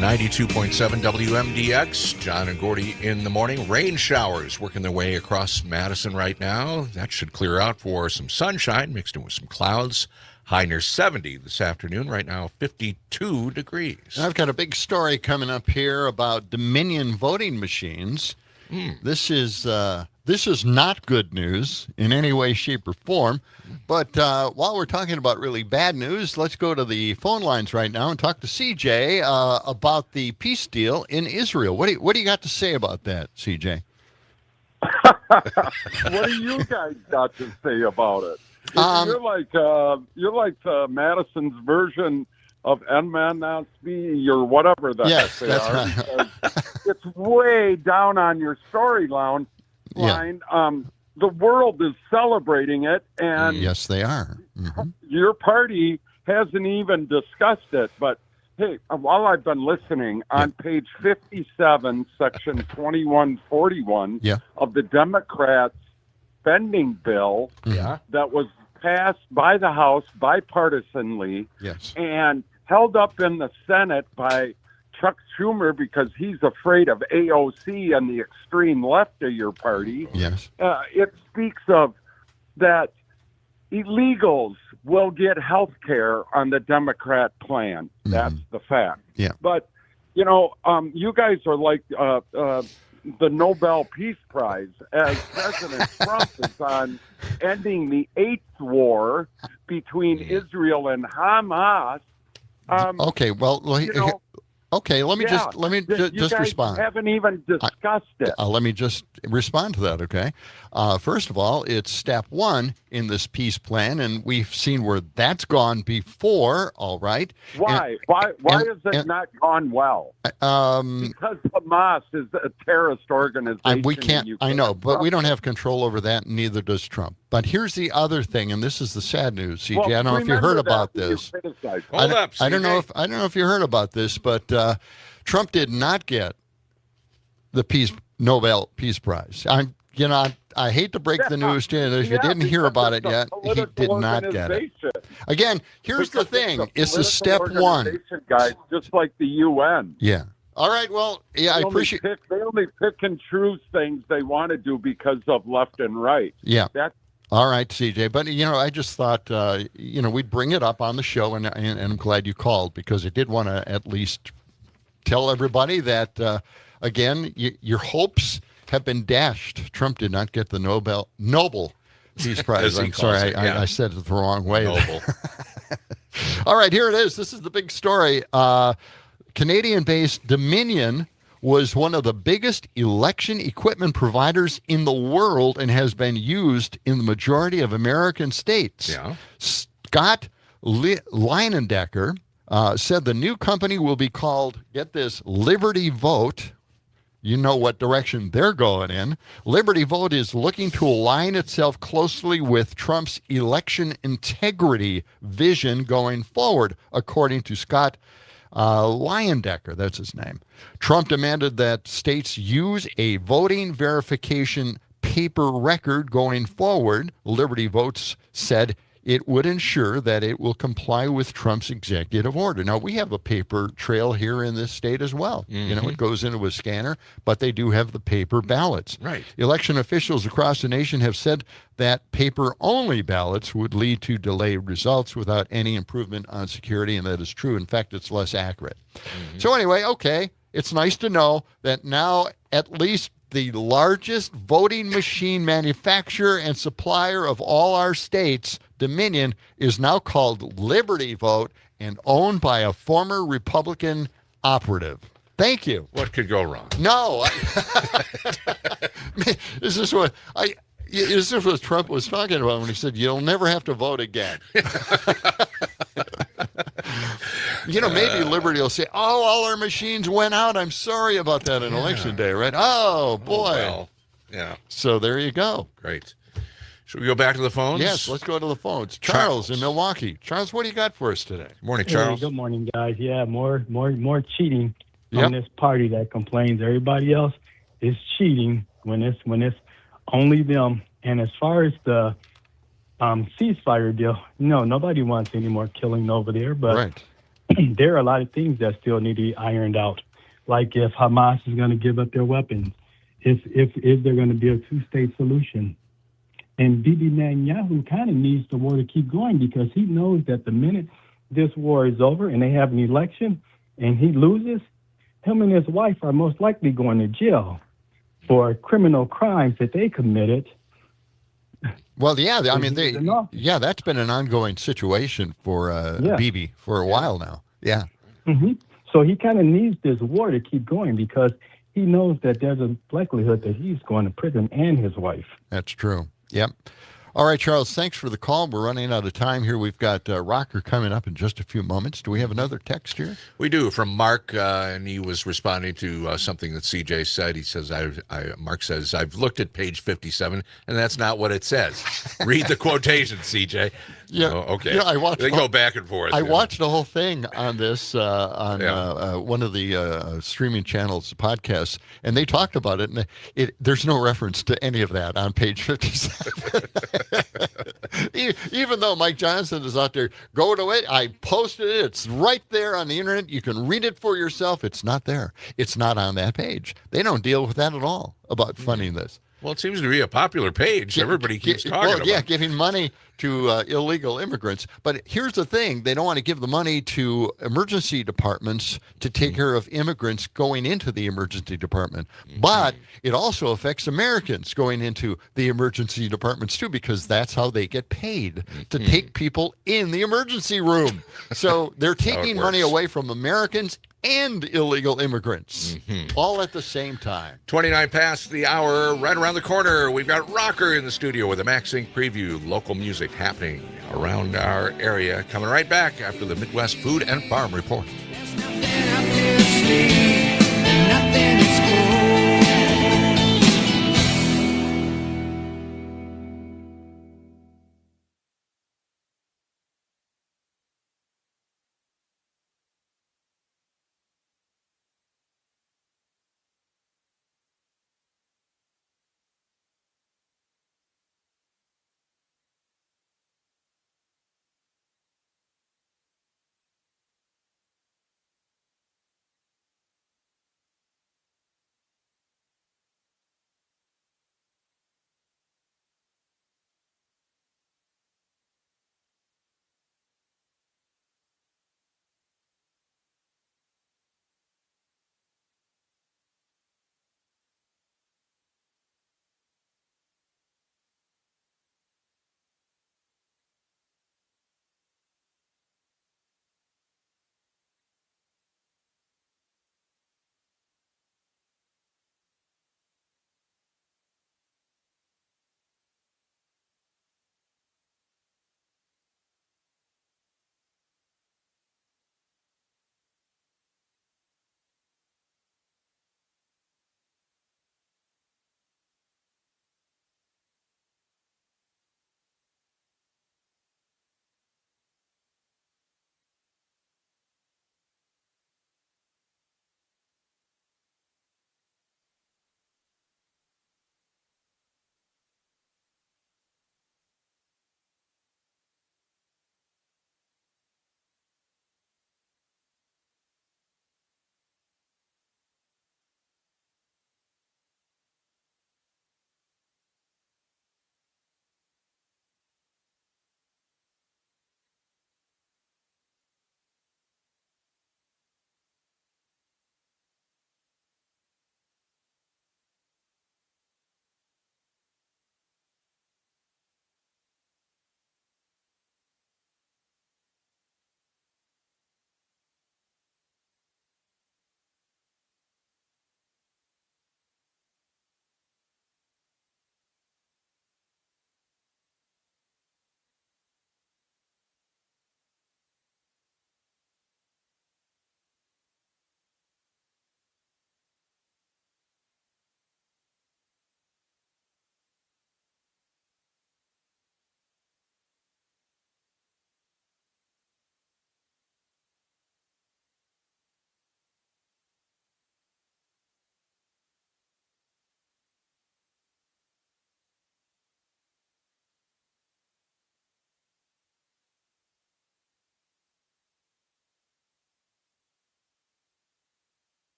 92.7 WMDX. John and Gordy in the morning. Rain showers working their way across Madison right now. That should clear out for some sunshine mixed in with some clouds. High near 70 this afternoon. Right now, 52 degrees. I've got a big story coming up here about Dominion voting machines. This is not good news in any way, shape, or form. But while we're talking about really bad news, let's go to the phone lines right now and talk to CJ about the peace deal in Israel. What do you got to say about that, CJ? What do you guys got to say about it? You're like Madison's version of NMNSB or whatever the heck they are. Right. It's way down on your storyline. The world is celebrating it, and yes, they are. Your party hasn't even discussed it. But hey, while I've been listening, on page 57, section 2141 of the Democrats' spending bill that was passed by the House bipartisanly and held up in the Senate by Chuck Schumer because he's afraid of AOC and the extreme left of your party. It speaks of that illegals will get health care on the Democrat plan. That's the fact. But, you guys are like the Nobel Peace Prize, as President Trump is on ending the 8th war between Israel and Hamas. Okay, well, let me just respond. Haven't even discussed it. Let me just respond to that. Okay, first of all, it's step one in this peace plan, and we've seen where that's gone before. All right. Why? Why has it not gone well? Because Hamas is a terrorist organization. We can't. I know, but we don't have control over that, and neither does Trump. But here's the other thing, and this is the sad news, CJ. Well, I don't know if you heard about this. Hold up, I don't know if you heard about this, but Trump did not get the Nobel Peace Prize. I hate to break the news to you. If you didn't hear about it yet, he did not get it. Again, here's the thing. This is step one. Guys, just like the UN. Yeah. All right. Well, yeah, I appreciate. They only pick and choose things they want to do because of left and right. Yeah. All right, CJ. But, I just thought, we'd bring it up on the show, and I'm glad you called because I did want to at least tell everybody that, again, your hopes have been dashed. Trump did not get the Nobel Peace Prize. I'm sorry, I said it the wrong way. Noble. All right, here it is. This is the big story. Canadian-based Dominion was one of the biggest election equipment providers in the world and has been used in the majority of American states. Yeah. Scott Leinendecker said the new company will be called, get this, Liberty Vote. You know what direction they're going in. Liberty Vote is looking to align itself closely with Trump's election integrity vision going forward, according to Scott Leinendecker, that's his name. Trump demanded that states use a voting verification paper record going forward. Liberty Votes said it would ensure that it will comply with Trump's executive order. Now, we have a paper trail here in this state as well. Mm-hmm. It goes into a scanner, but they do have the paper ballots. Right. Election officials across the nation have said that paper-only ballots would lead to delayed results without any improvement on security, and that is true. In fact, it's less accurate. Mm-hmm. So anyway, okay, it's nice to know that now at least the largest voting machine manufacturer and supplier of all our states, Dominion, is now called Liberty Vote and owned by a former Republican operative. Thank you. What could go wrong? No. Is this what Trump was talking about when he said, you'll never have to vote again? Maybe Liberty will say, all our machines went out. I'm sorry about that on election day, right? Oh, boy. Well, yeah. So there you go. Great. Should we go back to the phones? Yes, let's go to the phones. Charles in Milwaukee. Charles, what do you got for us today? Morning, Charles. Hey, good morning, guys. Yeah, more cheating on this party that complains. Everybody else is cheating when it's only them. And as far as the ceasefire deal, nobody wants any more killing over there. But there are a lot of things that still need to be ironed out, like if Hamas is going to give up their weapons, if they're going to be a two-state solution. And Bibi Netanyahu kind of needs the war to keep going because he knows that the minute this war is over and they have an election and he loses, him and his wife are most likely going to jail for criminal crimes that they committed. Well, yeah, I mean, that's been an ongoing situation for Bibi for a while now. Yeah. Mm-hmm. So he kind of needs this war to keep going because he knows that there's a likelihood that he's going to prison and his wife. That's true. Yep. All right, Charles, thanks for the call. We're running out of time here. We've got Rocker coming up in just a few moments. Do we have another text here? We do, from Mark, and he was responding to something that CJ said. He says, Mark says, I've looked at page 57, and that's not what it says. Read the quotation, CJ. Yeah. Okay. I watched. They go back and forth. I watched the whole thing on this on one of the streaming channels, podcasts, and they talked about it. And there's no reference to any of that on page 57. Even though Mike Johnson is out there, go to it. I posted it. It's right there on the internet. You can read it for yourself. It's not there. It's not on that page. They don't deal with that at all about funding this. Well, it seems to be a popular page. Everybody keeps talking about it. Yeah, giving money to illegal immigrants. But here's the thing. They don't want to give the money to emergency departments to take care of immigrants going into the emergency department. But it also affects Americans going into the emergency departments, too, because that's how they get paid, to take people in the emergency room. So they're taking money away from Americans and illegal immigrants, all at the same time. 29 past the hour, right around the corner. We've got Rocker in the studio with a MaxSync preview, local music happening around our area. Coming right back after the Midwest Food and Farm Report.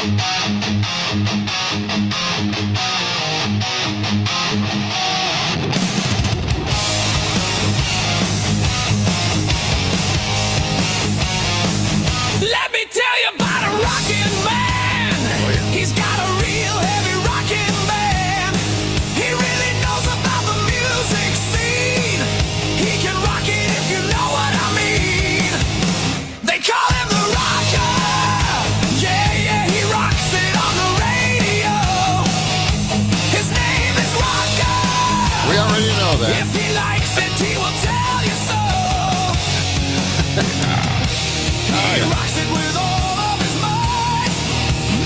Let me tell you about a rockin' man. He's got a real heavy rockin' band. He really knows about the music scene. He can rock it if you know what I mean. They call him the rocker. Yeah, yeah, he rocks it on the radio. His name is Rocker. We already know that. If he likes it, he will tell you so. He rocks it with all of his might.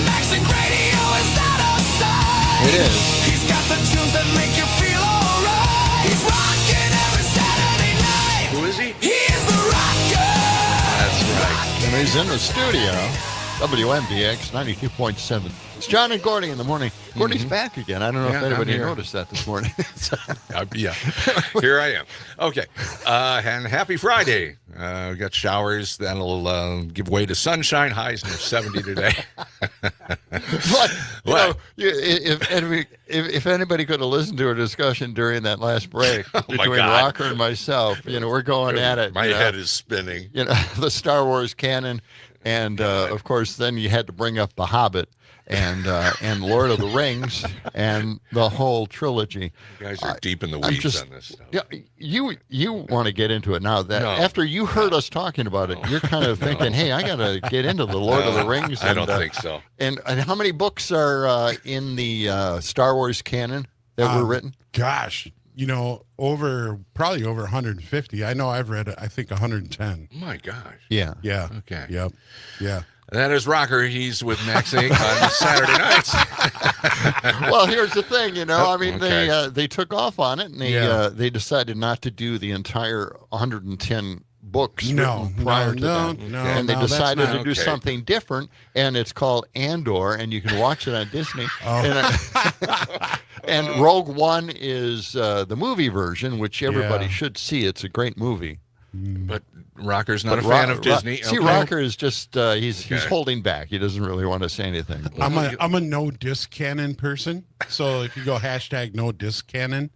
Maxing Radio is out of sight. It is. He's got the tunes that make you feel alright. He's rocking every Saturday night. Who is he? He is the rocker. That's right. And he's in the studio. WMDX 92.7. It's John and Gordy in the morning. Gordy's back again. I don't know if anybody noticed that this morning. Yeah, here I am. Okay, and happy Friday. We got showers that'll give way to sunshine. Highs near 70 today. But if anybody could have listened to a discussion during that last break between Rocker and myself, we're going at it. My head is spinning. The Star Wars canon, and of course, then you had to bring up The Hobbit. And Lord of the Rings and the whole trilogy. You guys are deep in the weeds on this stuff. Yeah, you want to get into it now. After you heard us talking about it, you're kind of thinking, hey, I got to get into the Lord of the Rings. I don't think so. And how many books are in the Star Wars canon that were written? Gosh, probably over 150. I know I've read, I think, 110. Oh my gosh. Yeah. Yeah. Okay. Yep. Yeah. That is Rocker. He's with Max Inc. on Saturday nights. Well, here's the thing, they took off on it, and they decided not to do the entire 110 books prior to that. And they decided to do something different, and it's called Andor, and you can watch it on Disney. And Rogue One is the movie version, which everybody should see. It's a great movie. But Rocker's not a fan of Disney. See, Rocker is just he's holding back. He doesn't really want to say anything. I'm a no disc canon person. So if you go hashtag no disc canon,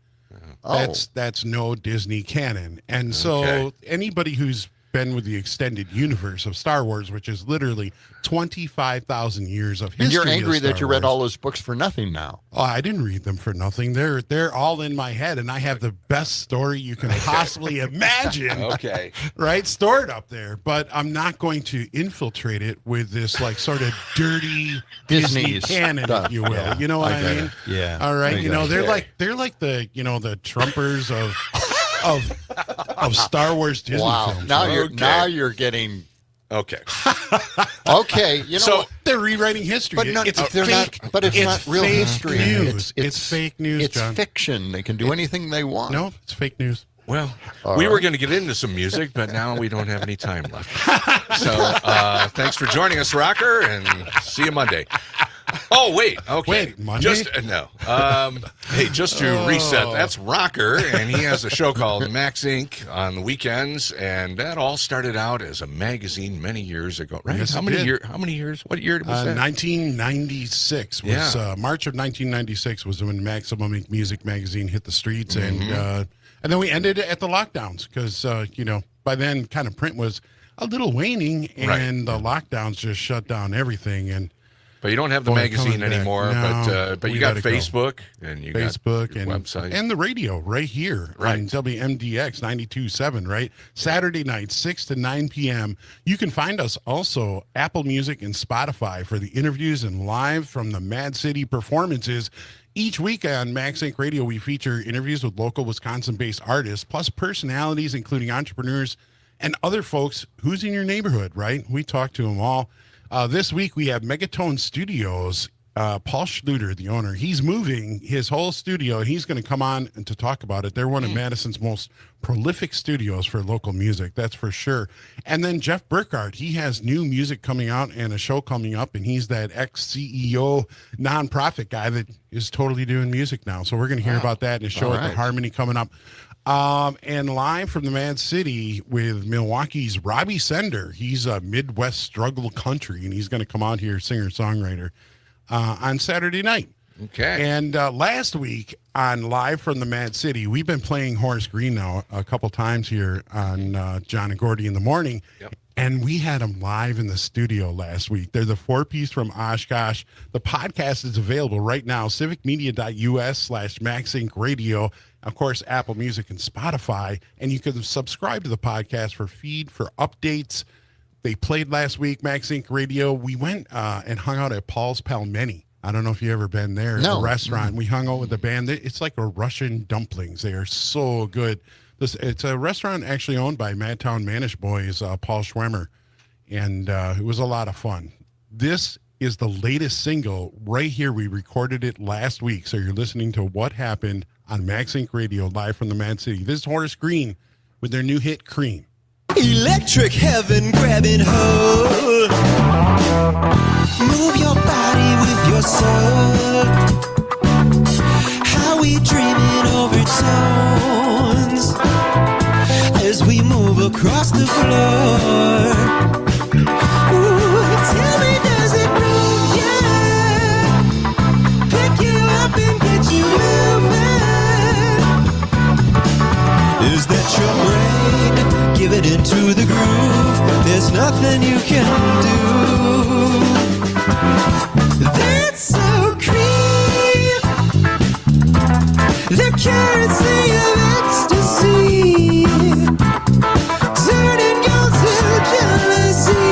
that's no Disney canon. And so anybody who's been with the extended universe of Star Wars, which is literally 25,000 years of history. And you're angry that you read all those books for nothing now. Oh, I didn't read them for nothing. They're all in my head, and I have the best story you can possibly imagine. Okay. Right? Stored up there. But I'm not going to infiltrate it with this sort of dirty Disney canon, if you will. Yeah, you know what I mean? Yeah. All right. They're like the the Trumpers of Star Wars Disney films. Now you're getting okay. Okay, so they're rewriting history. But it's not real history. News. It's fake news. It's fiction. They can do anything they want. No, it's fake news. Well, we were going to get into some music, but now we don't have any time left. So thanks for joining us, Rocker, and see you Monday. Oh, wait. Okay. Wait, Monday? No. Hey, just to reset, that's Rocker, and he has a show called Max Inc. on the weekends, and that all started out as a magazine many years ago, right? Yes, How many years? What year was that? 1996 was March of 1996 was when Maximum Music magazine hit the streets, and then we ended at the lockdowns because by then kind of print was a little waning, and the lockdowns just shut down everything. And but you don't have the magazine anymore. No, but you got Facebook and you got your website and the radio right here on WMDX 92.7. Right, Saturday night 6 to 9 p.m. You can find us also Apple Music and Spotify for the interviews and live from the Mad City performances. Each week on Max Inc. Radio, we feature interviews with local Wisconsin-based artists, plus personalities, including entrepreneurs and other folks who's in your neighborhood, right? We talk to them all. This week, we have Megatone Studios. Paul Schluter, the owner, he's moving his whole studio. He's going to come on and to talk about it. They're one of Madison's most prolific studios for local music, that's for sure. And then Jeff Burkhardt, he has new music coming out and a show coming up, and he's that ex-CEO nonprofit guy that is totally doing music now. So we're going to hear about that in a show at the Harmony coming up. And live from the Mad City with Milwaukee's Robbie Sender. He's a Midwest struggle country, and he's going to come out here, singer-songwriter, on Saturday night. Okay. And last week on Live from the Mad City, we've been playing Horace Green now a couple times here on John and Gordy in the morning. Yep. And we had them live in the studio last week. They're the 4-piece from Oshkosh. The podcast is available right now, civicmedia.us/MaxInc Radio. Of course, Apple Music and Spotify. And you can subscribe to the podcast for feed, for updates. They played last week, Max Inc. Radio. We went and hung out at Paul's Palmeni. I don't know if you've ever been there. No. The restaurant. We hung out with the band. It's like a Russian dumplings. They are so good. It's a restaurant actually owned by Madtown Manish Boys, Paul Schwemmer. And it was a lot of fun. This is the latest single right here. We recorded it last week. So you're listening to What Happened on Max Inc. Radio, live from the Mad City. This is Horace Green with their new hit, Cream. Electric heaven grabbing hold. Move your body with your soul. How we dreaming over tones as we move across the floor. Ooh, tell me, does it move? Yeah. Pick you up and get you moving. Is that your brain? Give it into the groove. There's nothing you can do. That's so creep. The currency of ecstasy, turning gold to jealousy.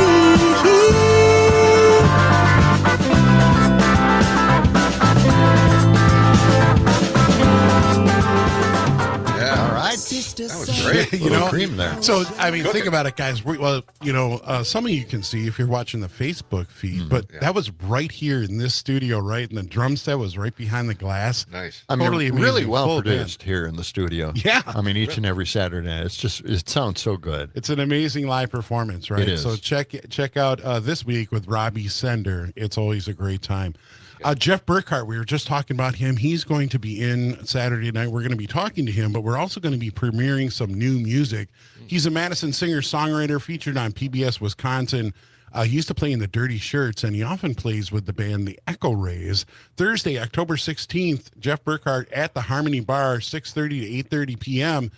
That was great. You know, cream there. So, I mean, think about it, guys. Some of you can see if you're watching the Facebook feed, but that was right here in this studio, right? And the drum set was right behind the glass. Nice. I mean, Totally really amazing, well full produced here in the studio. Yeah. I mean, each and every Saturday. It sounds so good. It's an amazing live performance, right? It is. So check out this week with Robbie Sender. It's always a great time. Jeff Burkhart, we were just talking about him. He's going to be in Saturday night. We're going to be talking to him, but we're also going to be premiering some new music. He's a Madison singer-songwriter featured on PBS Wisconsin. He used to play in the Dirty Shirts, and he often plays with the band The Echo Rays. Thursday, October 16th, Jeff Burkhart at the Harmony Bar, 6:30 to 8:30 p.m.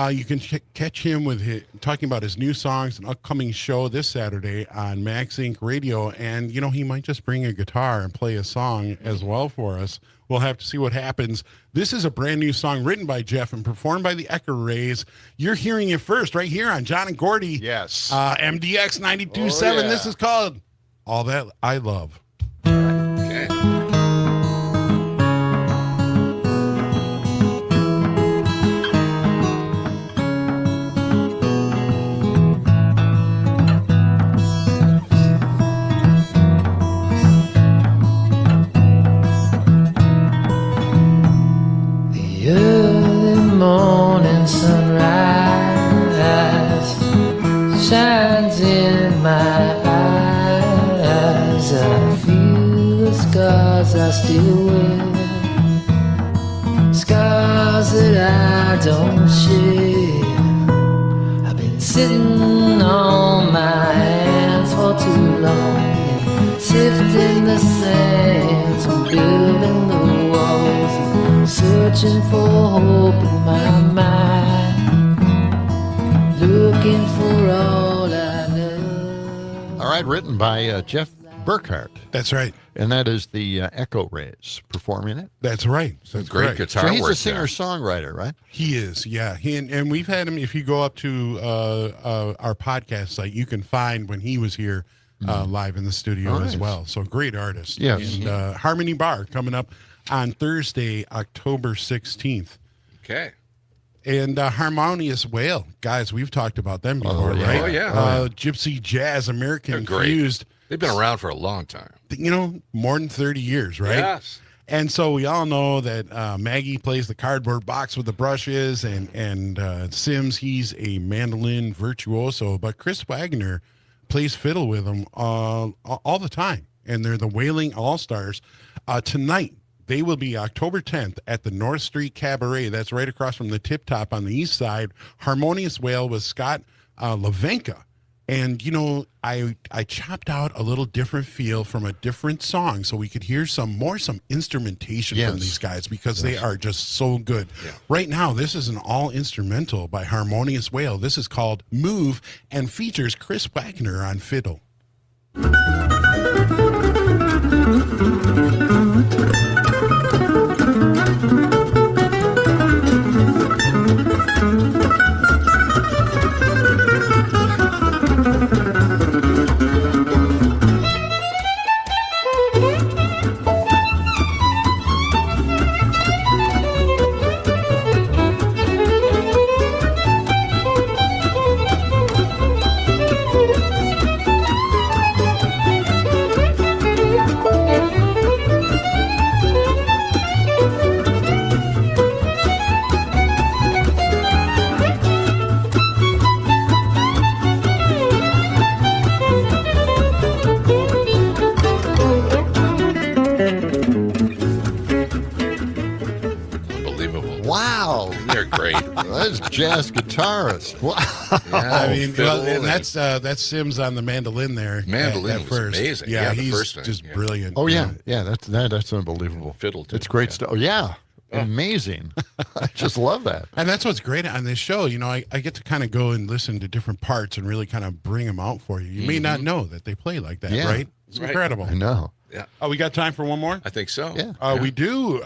You can catch him with talking about his new songs and upcoming show this Saturday on Max Inc. Radio. And, he might just bring a guitar and play a song as well for us. We'll have to see what happens. This is a brand new song written by Jeff and performed by the Echo Rays. You're hearing it first right here on John and Gordy. Yes. MDX 92.7. Oh, yeah. This is called All That I Love. Okay. Early morning sunrise shines in my eyes. I feel the scars I still wear, scars that I don't share. I've been sitting on my hands for too long, sifting the sands and building the walls, searching for hope in my mind, looking for all I know. All right, written by Jeff Burkhart. That's right. And that is the Echo Rays performing it. That's right. That's great guitar So he's work a singer-songwriter, right? He is, yeah. And we've had him, if you go up to our podcast site, you can find when he was here live in the studio as well. So great artist. Yes. And Harmony Bar coming up on Thursday, October 16th. Okay. And Harmonious Whale. Guys, we've talked about them before, yeah. right? Oh, yeah. Gypsy Jazz, American They're great. Infused. They've been around for a long time. More than 30 years, right? Yes. And so we all know that Maggie plays the cardboard box with the brushes, and Sims, he's a mandolin virtuoso, but Chris Wagner plays fiddle with them all the time. And they're the Wailing All-Stars. Tonight, They will be October 10th at the North Street Cabaret. That's right across from the Tip Top on the east side. Harmonious Whale with Scott Lavenka. And, you know, I chopped out a little different feel from a different song so we could hear some instrumentation from these guys because they are just so good. Yeah. Right now, this is an all-instrumental by Harmonious Whale. This is called Move and features Chris Wagner on fiddle. Jazz guitarist. Wow. Yeah, I mean, and that's Sims on the mandolin there. Mandolin was amazing. Yeah, the he's first time. just brilliant. Oh yeah, that's unbelievable. Fiddle too. It's great stuff. Oh yeah, amazing. I just love that. And that's what's great on this show. You know, I get to kind of go and listen to different parts and really kind of bring them out for you. You may not know that they play like that, right? It's incredible. I know. Yeah. Oh, we got time for one more? I think so. Yeah. We do.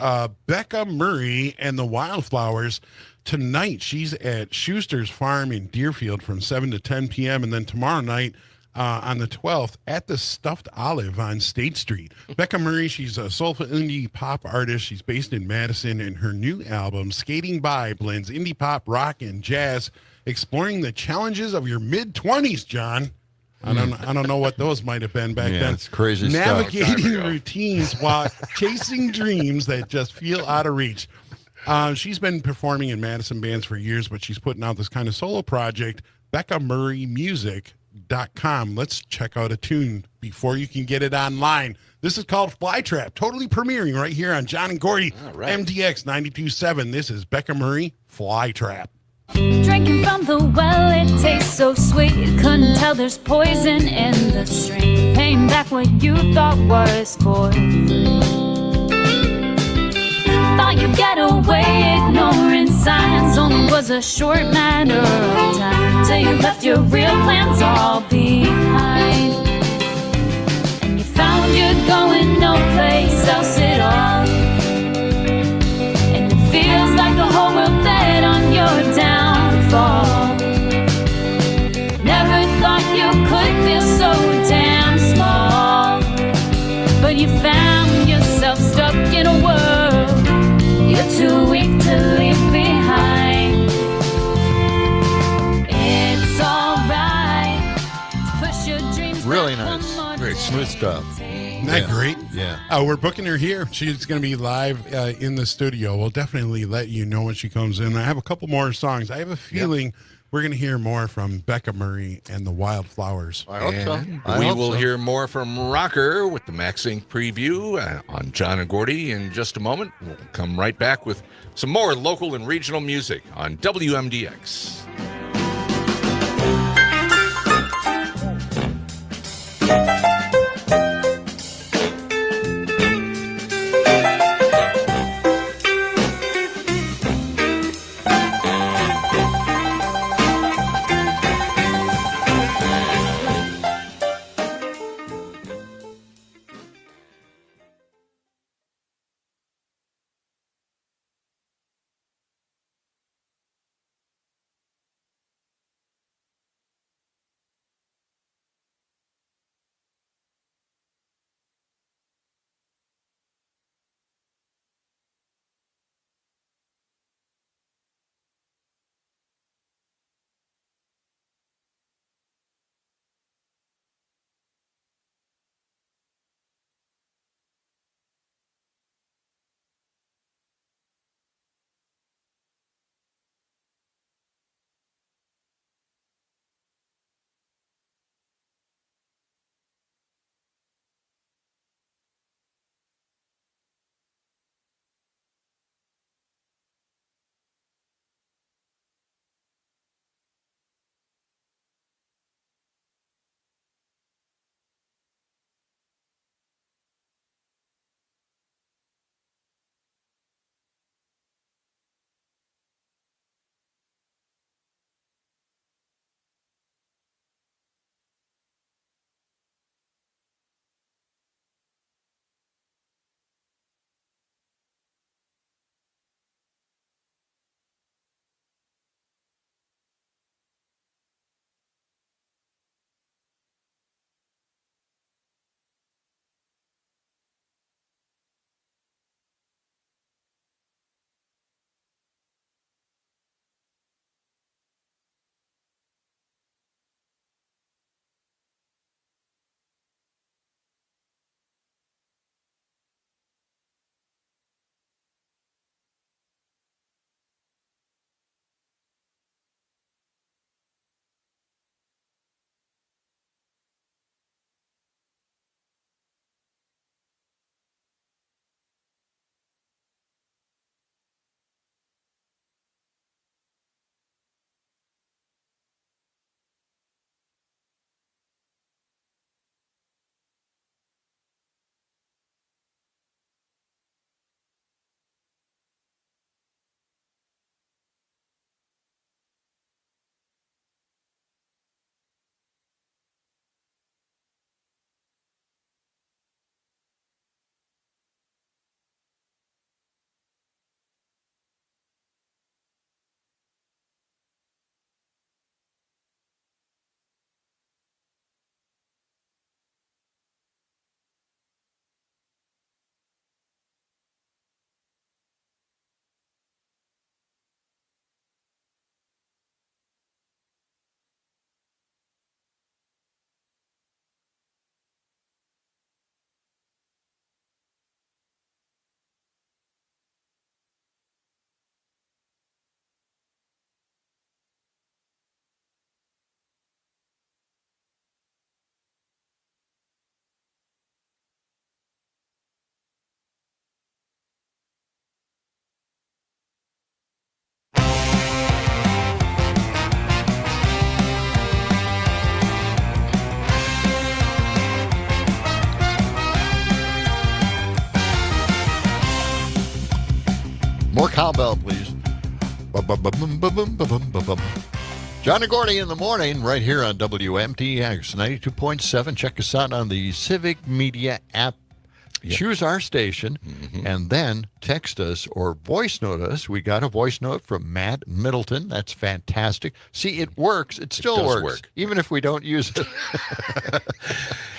Becca Murray and the Wildflowers. Tonight, she's at Schuster's Farm in Deerfield from 7 to 10 p.m. And then tomorrow night on the 12th at the Stuffed Olive on State Street. Becca Murray, she's a soulful indie pop artist. She's based in Madison, and her new album, Skating By, blends indie pop, rock, and jazz, exploring the challenges of your mid-20s, John. I don't know what those might have been back then. It's crazy Navigating routines while chasing dreams that just feel out of reach. She's been performing in Madison bands for years, but she's putting out this kind of solo project, BeccaMurrayMusic.com. Let's check out a tune before you can get it online. This is called Flytrap, totally premiering right here on John and Gordy, MDX 92.7. This is Becca Murray, Flytrap. Drinking from the well, it tastes so sweet. Couldn't tell there's poison in the stream. Paying back what you thought was for free. Thought you'd get away ignoring signs. Only was a short matter of time till you left your real plans all behind. And you found you're going no place else at all. And it feels like the whole world bet on your downfall. Never thought you could feel so damn small. But you found yourself stuck in a world you're too weak to leave behind. It's alright to push your dreams. Really nice. Very smooth stuff. Isn't that great? Yeah. We're booking her here. She's going to be live in the studio. We'll definitely let you know when she comes in. I have a couple more songs. I have a feeling we're going to hear more from Becca Murray and the Wildflowers. I hope so. We will hear more from Rocker with the Max Inc. preview on John and Gordy in just a moment. We'll come right back with some more local and regional music on WMDX. bell, please. John and Gordy in the morning, right here on WMDX 92.7. Check us out on the Civic Media app. Yep. Choose our station, and then text us or voice note us. We got a voice note from Matt Middleton. That's fantastic. See, it works. It still works, even if we don't use it.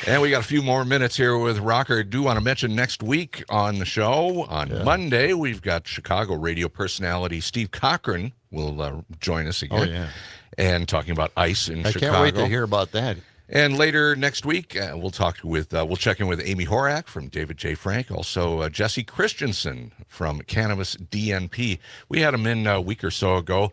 And we got a few more minutes here with Rocker. I do want to mention next week on the show, on Monday, we've got Chicago radio personality Steve Cochran will join us again. Oh, yeah. And talking about ice in Chicago. I can't wait to hear about that. And later next week, we'll check in with Amy Horak from David J. Frank, also Jesse Christensen from Cannabis DNP. We had him in a week or so ago.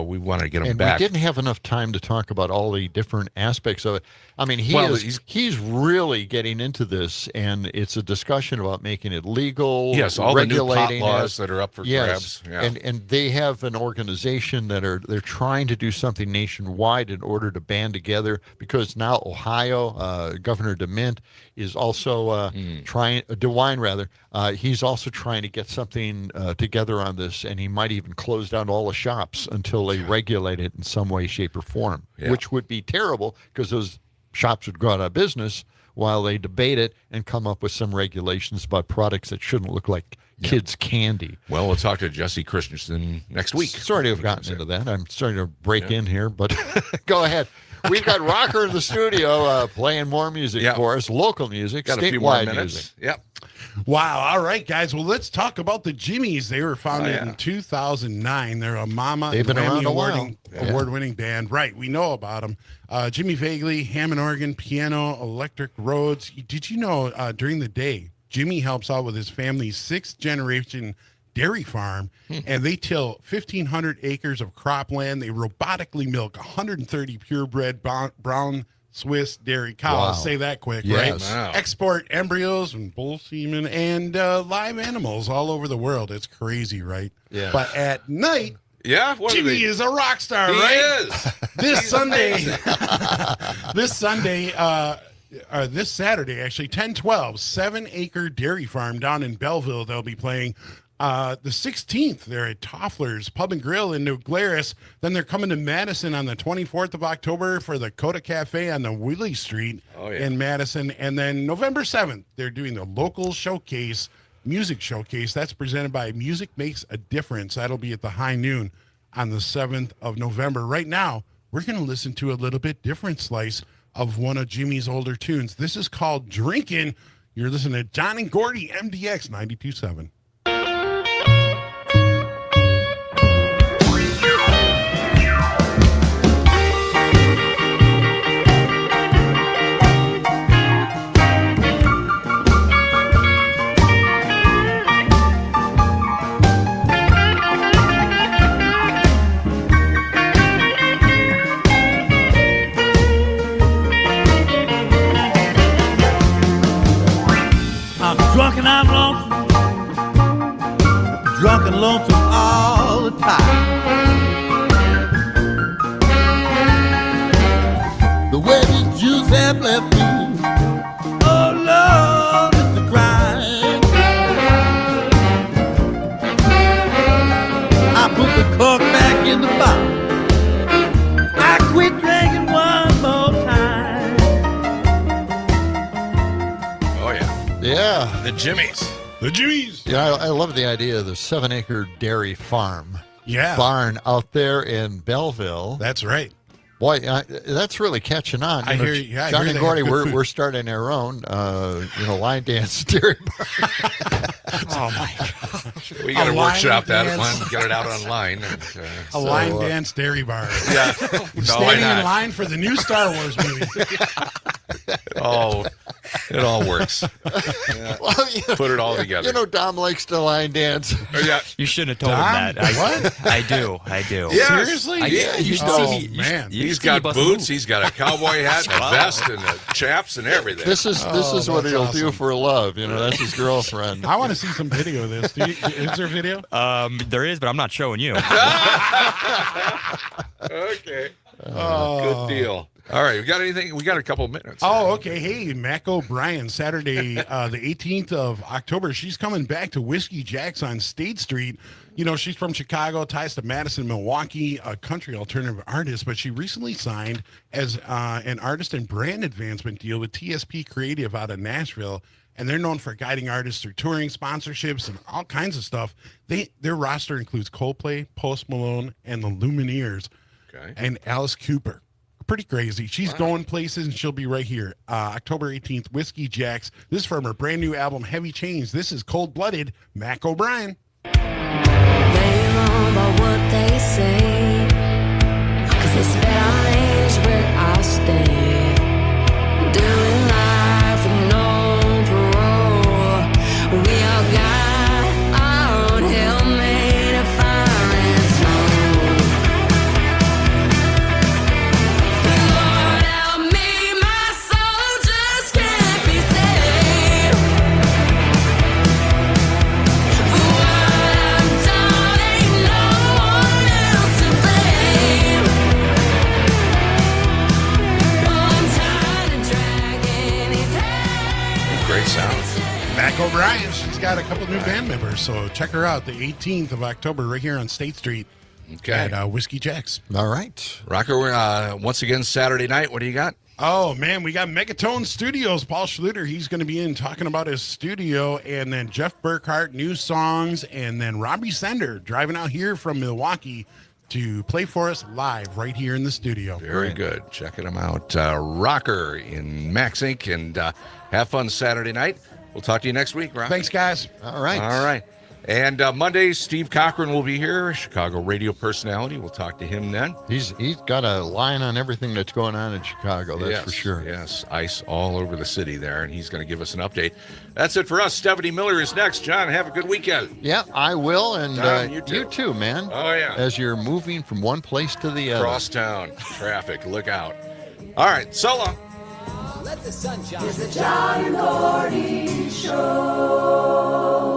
We wanted to get him back. We didn't have enough time to talk about all the different aspects of it. I mean, he's really getting into this, and it's a discussion about making it legal. Yes, all the new pot laws that are up for grabs. Yeah. And they have an organization they're trying to do something nationwide in order to band together, because now Ohio, Governor DeMint is also DeWine rather. He's also trying to get something together on this, and he might even close down all the shops until they regulate it in some way, shape, or form, which would be terrible because those shops would go out of business while they debate it and come up with some regulations about products that shouldn't look like kids' candy. Well, we'll talk to Jesse Christensen next week. Sorry to have gotten into that. I'm starting to break in here, but go ahead. We've got Rocker in the studio playing more music for us, local music, got a few more minutes. Music. Yep. Wow. All right, guys. Well, let's talk about the Jimmies. They were founded in 2009. They're a Mama They've been around award-winning band. Right. We know about them. Jimmy Fagley, Hammond organ, piano, electric Rhodes. Did you know during the day, Jimmy helps out with his family's 6th-generation dairy farm, and they till 1,500 acres of cropland. They robotically milk 130 purebred brown Swiss dairy cows. Wow. Say that quick, Yes. right? Wow. Export embryos and bull semen and live animals all over the world. It's crazy, right? Yeah. But at night, what Jimmy is a rock star, He right? is. This Saturday, actually, 10/12, 7-acre dairy farm down in Belleville. They'll be playing the 16th. They're at Toffler's Pub and Grill in New Glarus. Then they're coming to Madison on the 24th of October for the Coda Cafe on the Willie Street in Madison. And then November 7th, they're doing the local showcase, music showcase. That's presented by Music Makes a Difference. That'll be at the high noon on the 7th of November. Right now, we're going to listen to a little bit different slice of one of Jimmy's older tunes. This is called Drinkin'. You're listening to John and Gordy, MDX 92.7. Drunk and I'm lonesome, drunk and lonesome all the time. The way these Jews have left me, oh Lord, it's a crime. I put the cork back in the bottle, I quit drinking one more time. Oh, yeah. Yeah. The Jimmies. The Jimmies. Yeah, I love the idea of the 7-acre dairy farm. Yeah. Barn out there in Belleville. That's right. Boy, that's really catching on. I hear you. John and Gordy, we're starting our own, line dance dairy bar. Oh my gosh! We got to workshop that one. Get it out online. And, a line dance dairy bar. Yeah. Standing in line for the new Star Wars movie. Oh, it all works. Yeah. Well, put it all together. Dom likes to line dance. Yeah. You shouldn't have told him that. What? I do. Yes. Seriously? Man. He's got boots. He's got a cowboy hat, and a vest, and the chaps, and everything. This is what he'll do for love. That's his girlfriend. I want to see some video of this. Is there video? There is, but I'm not showing you. Okay. Good deal. All right, we got anything? We got a couple of minutes. Oh, okay. Hey, Mac O'Brien, Saturday, the 18th of October. She's coming back to Whiskey Jack's on State Street. You know, she's from Chicago, ties to Madison, Milwaukee, a country alternative artist, but she recently signed as an artist and brand advancement deal with TSP Creative out of Nashville. And they're known for guiding artists through touring, sponsorships, and all kinds of stuff. Their roster includes Coldplay, Post Malone, and the Lumineers, and Alice Cooper. Pretty crazy. She's going places, and she'll be right here. October 18th, Whiskey Jacks. This is from her brand new album, Heavy Chains. This is Cold-Blooded, Mac O'Brien. They know about what they say, 'cause they spit on age where I stay, doing life with no parole. We all got our own hell made of fire and smoke. Lord help me, my soul just can't be saved. For what I've done ain't no one else to blame. I'm tired of dragging these hands. Great sound. Mac O'Brien. She's got a couple new band members, so check her out the 18th of October right here on State Street at Whiskey Jacks. All right. Rocker, once again, Saturday night. What do you got? Oh, man, we got Megatone Studios. Paul Schluter, he's going to be in talking about his studio, and then Jeff Burkhart, new songs, and then Robbie Sender driving out here from Milwaukee to play for us live right here in the studio. Very good. Checking them out. Rocker in Max Inc. And have fun Saturday night. We'll talk to you next week, Rock. Thanks, guys. All right. All right. And Monday, Steve Cochran will be here, Chicago radio personality. We'll talk to him then. He's got a line on everything that's going on in Chicago, that's for sure. Yes, ice all over the city there, and he's going to give us an update. That's it for us. Stephanie Miller is next. John, have a good weekend. Yeah, I will, and Don, you too, man. Oh, yeah. As you're moving from one place to the other. Cross town. Traffic. Look out. All right, so long. Let the sun shine. It's the John and Gordy Show.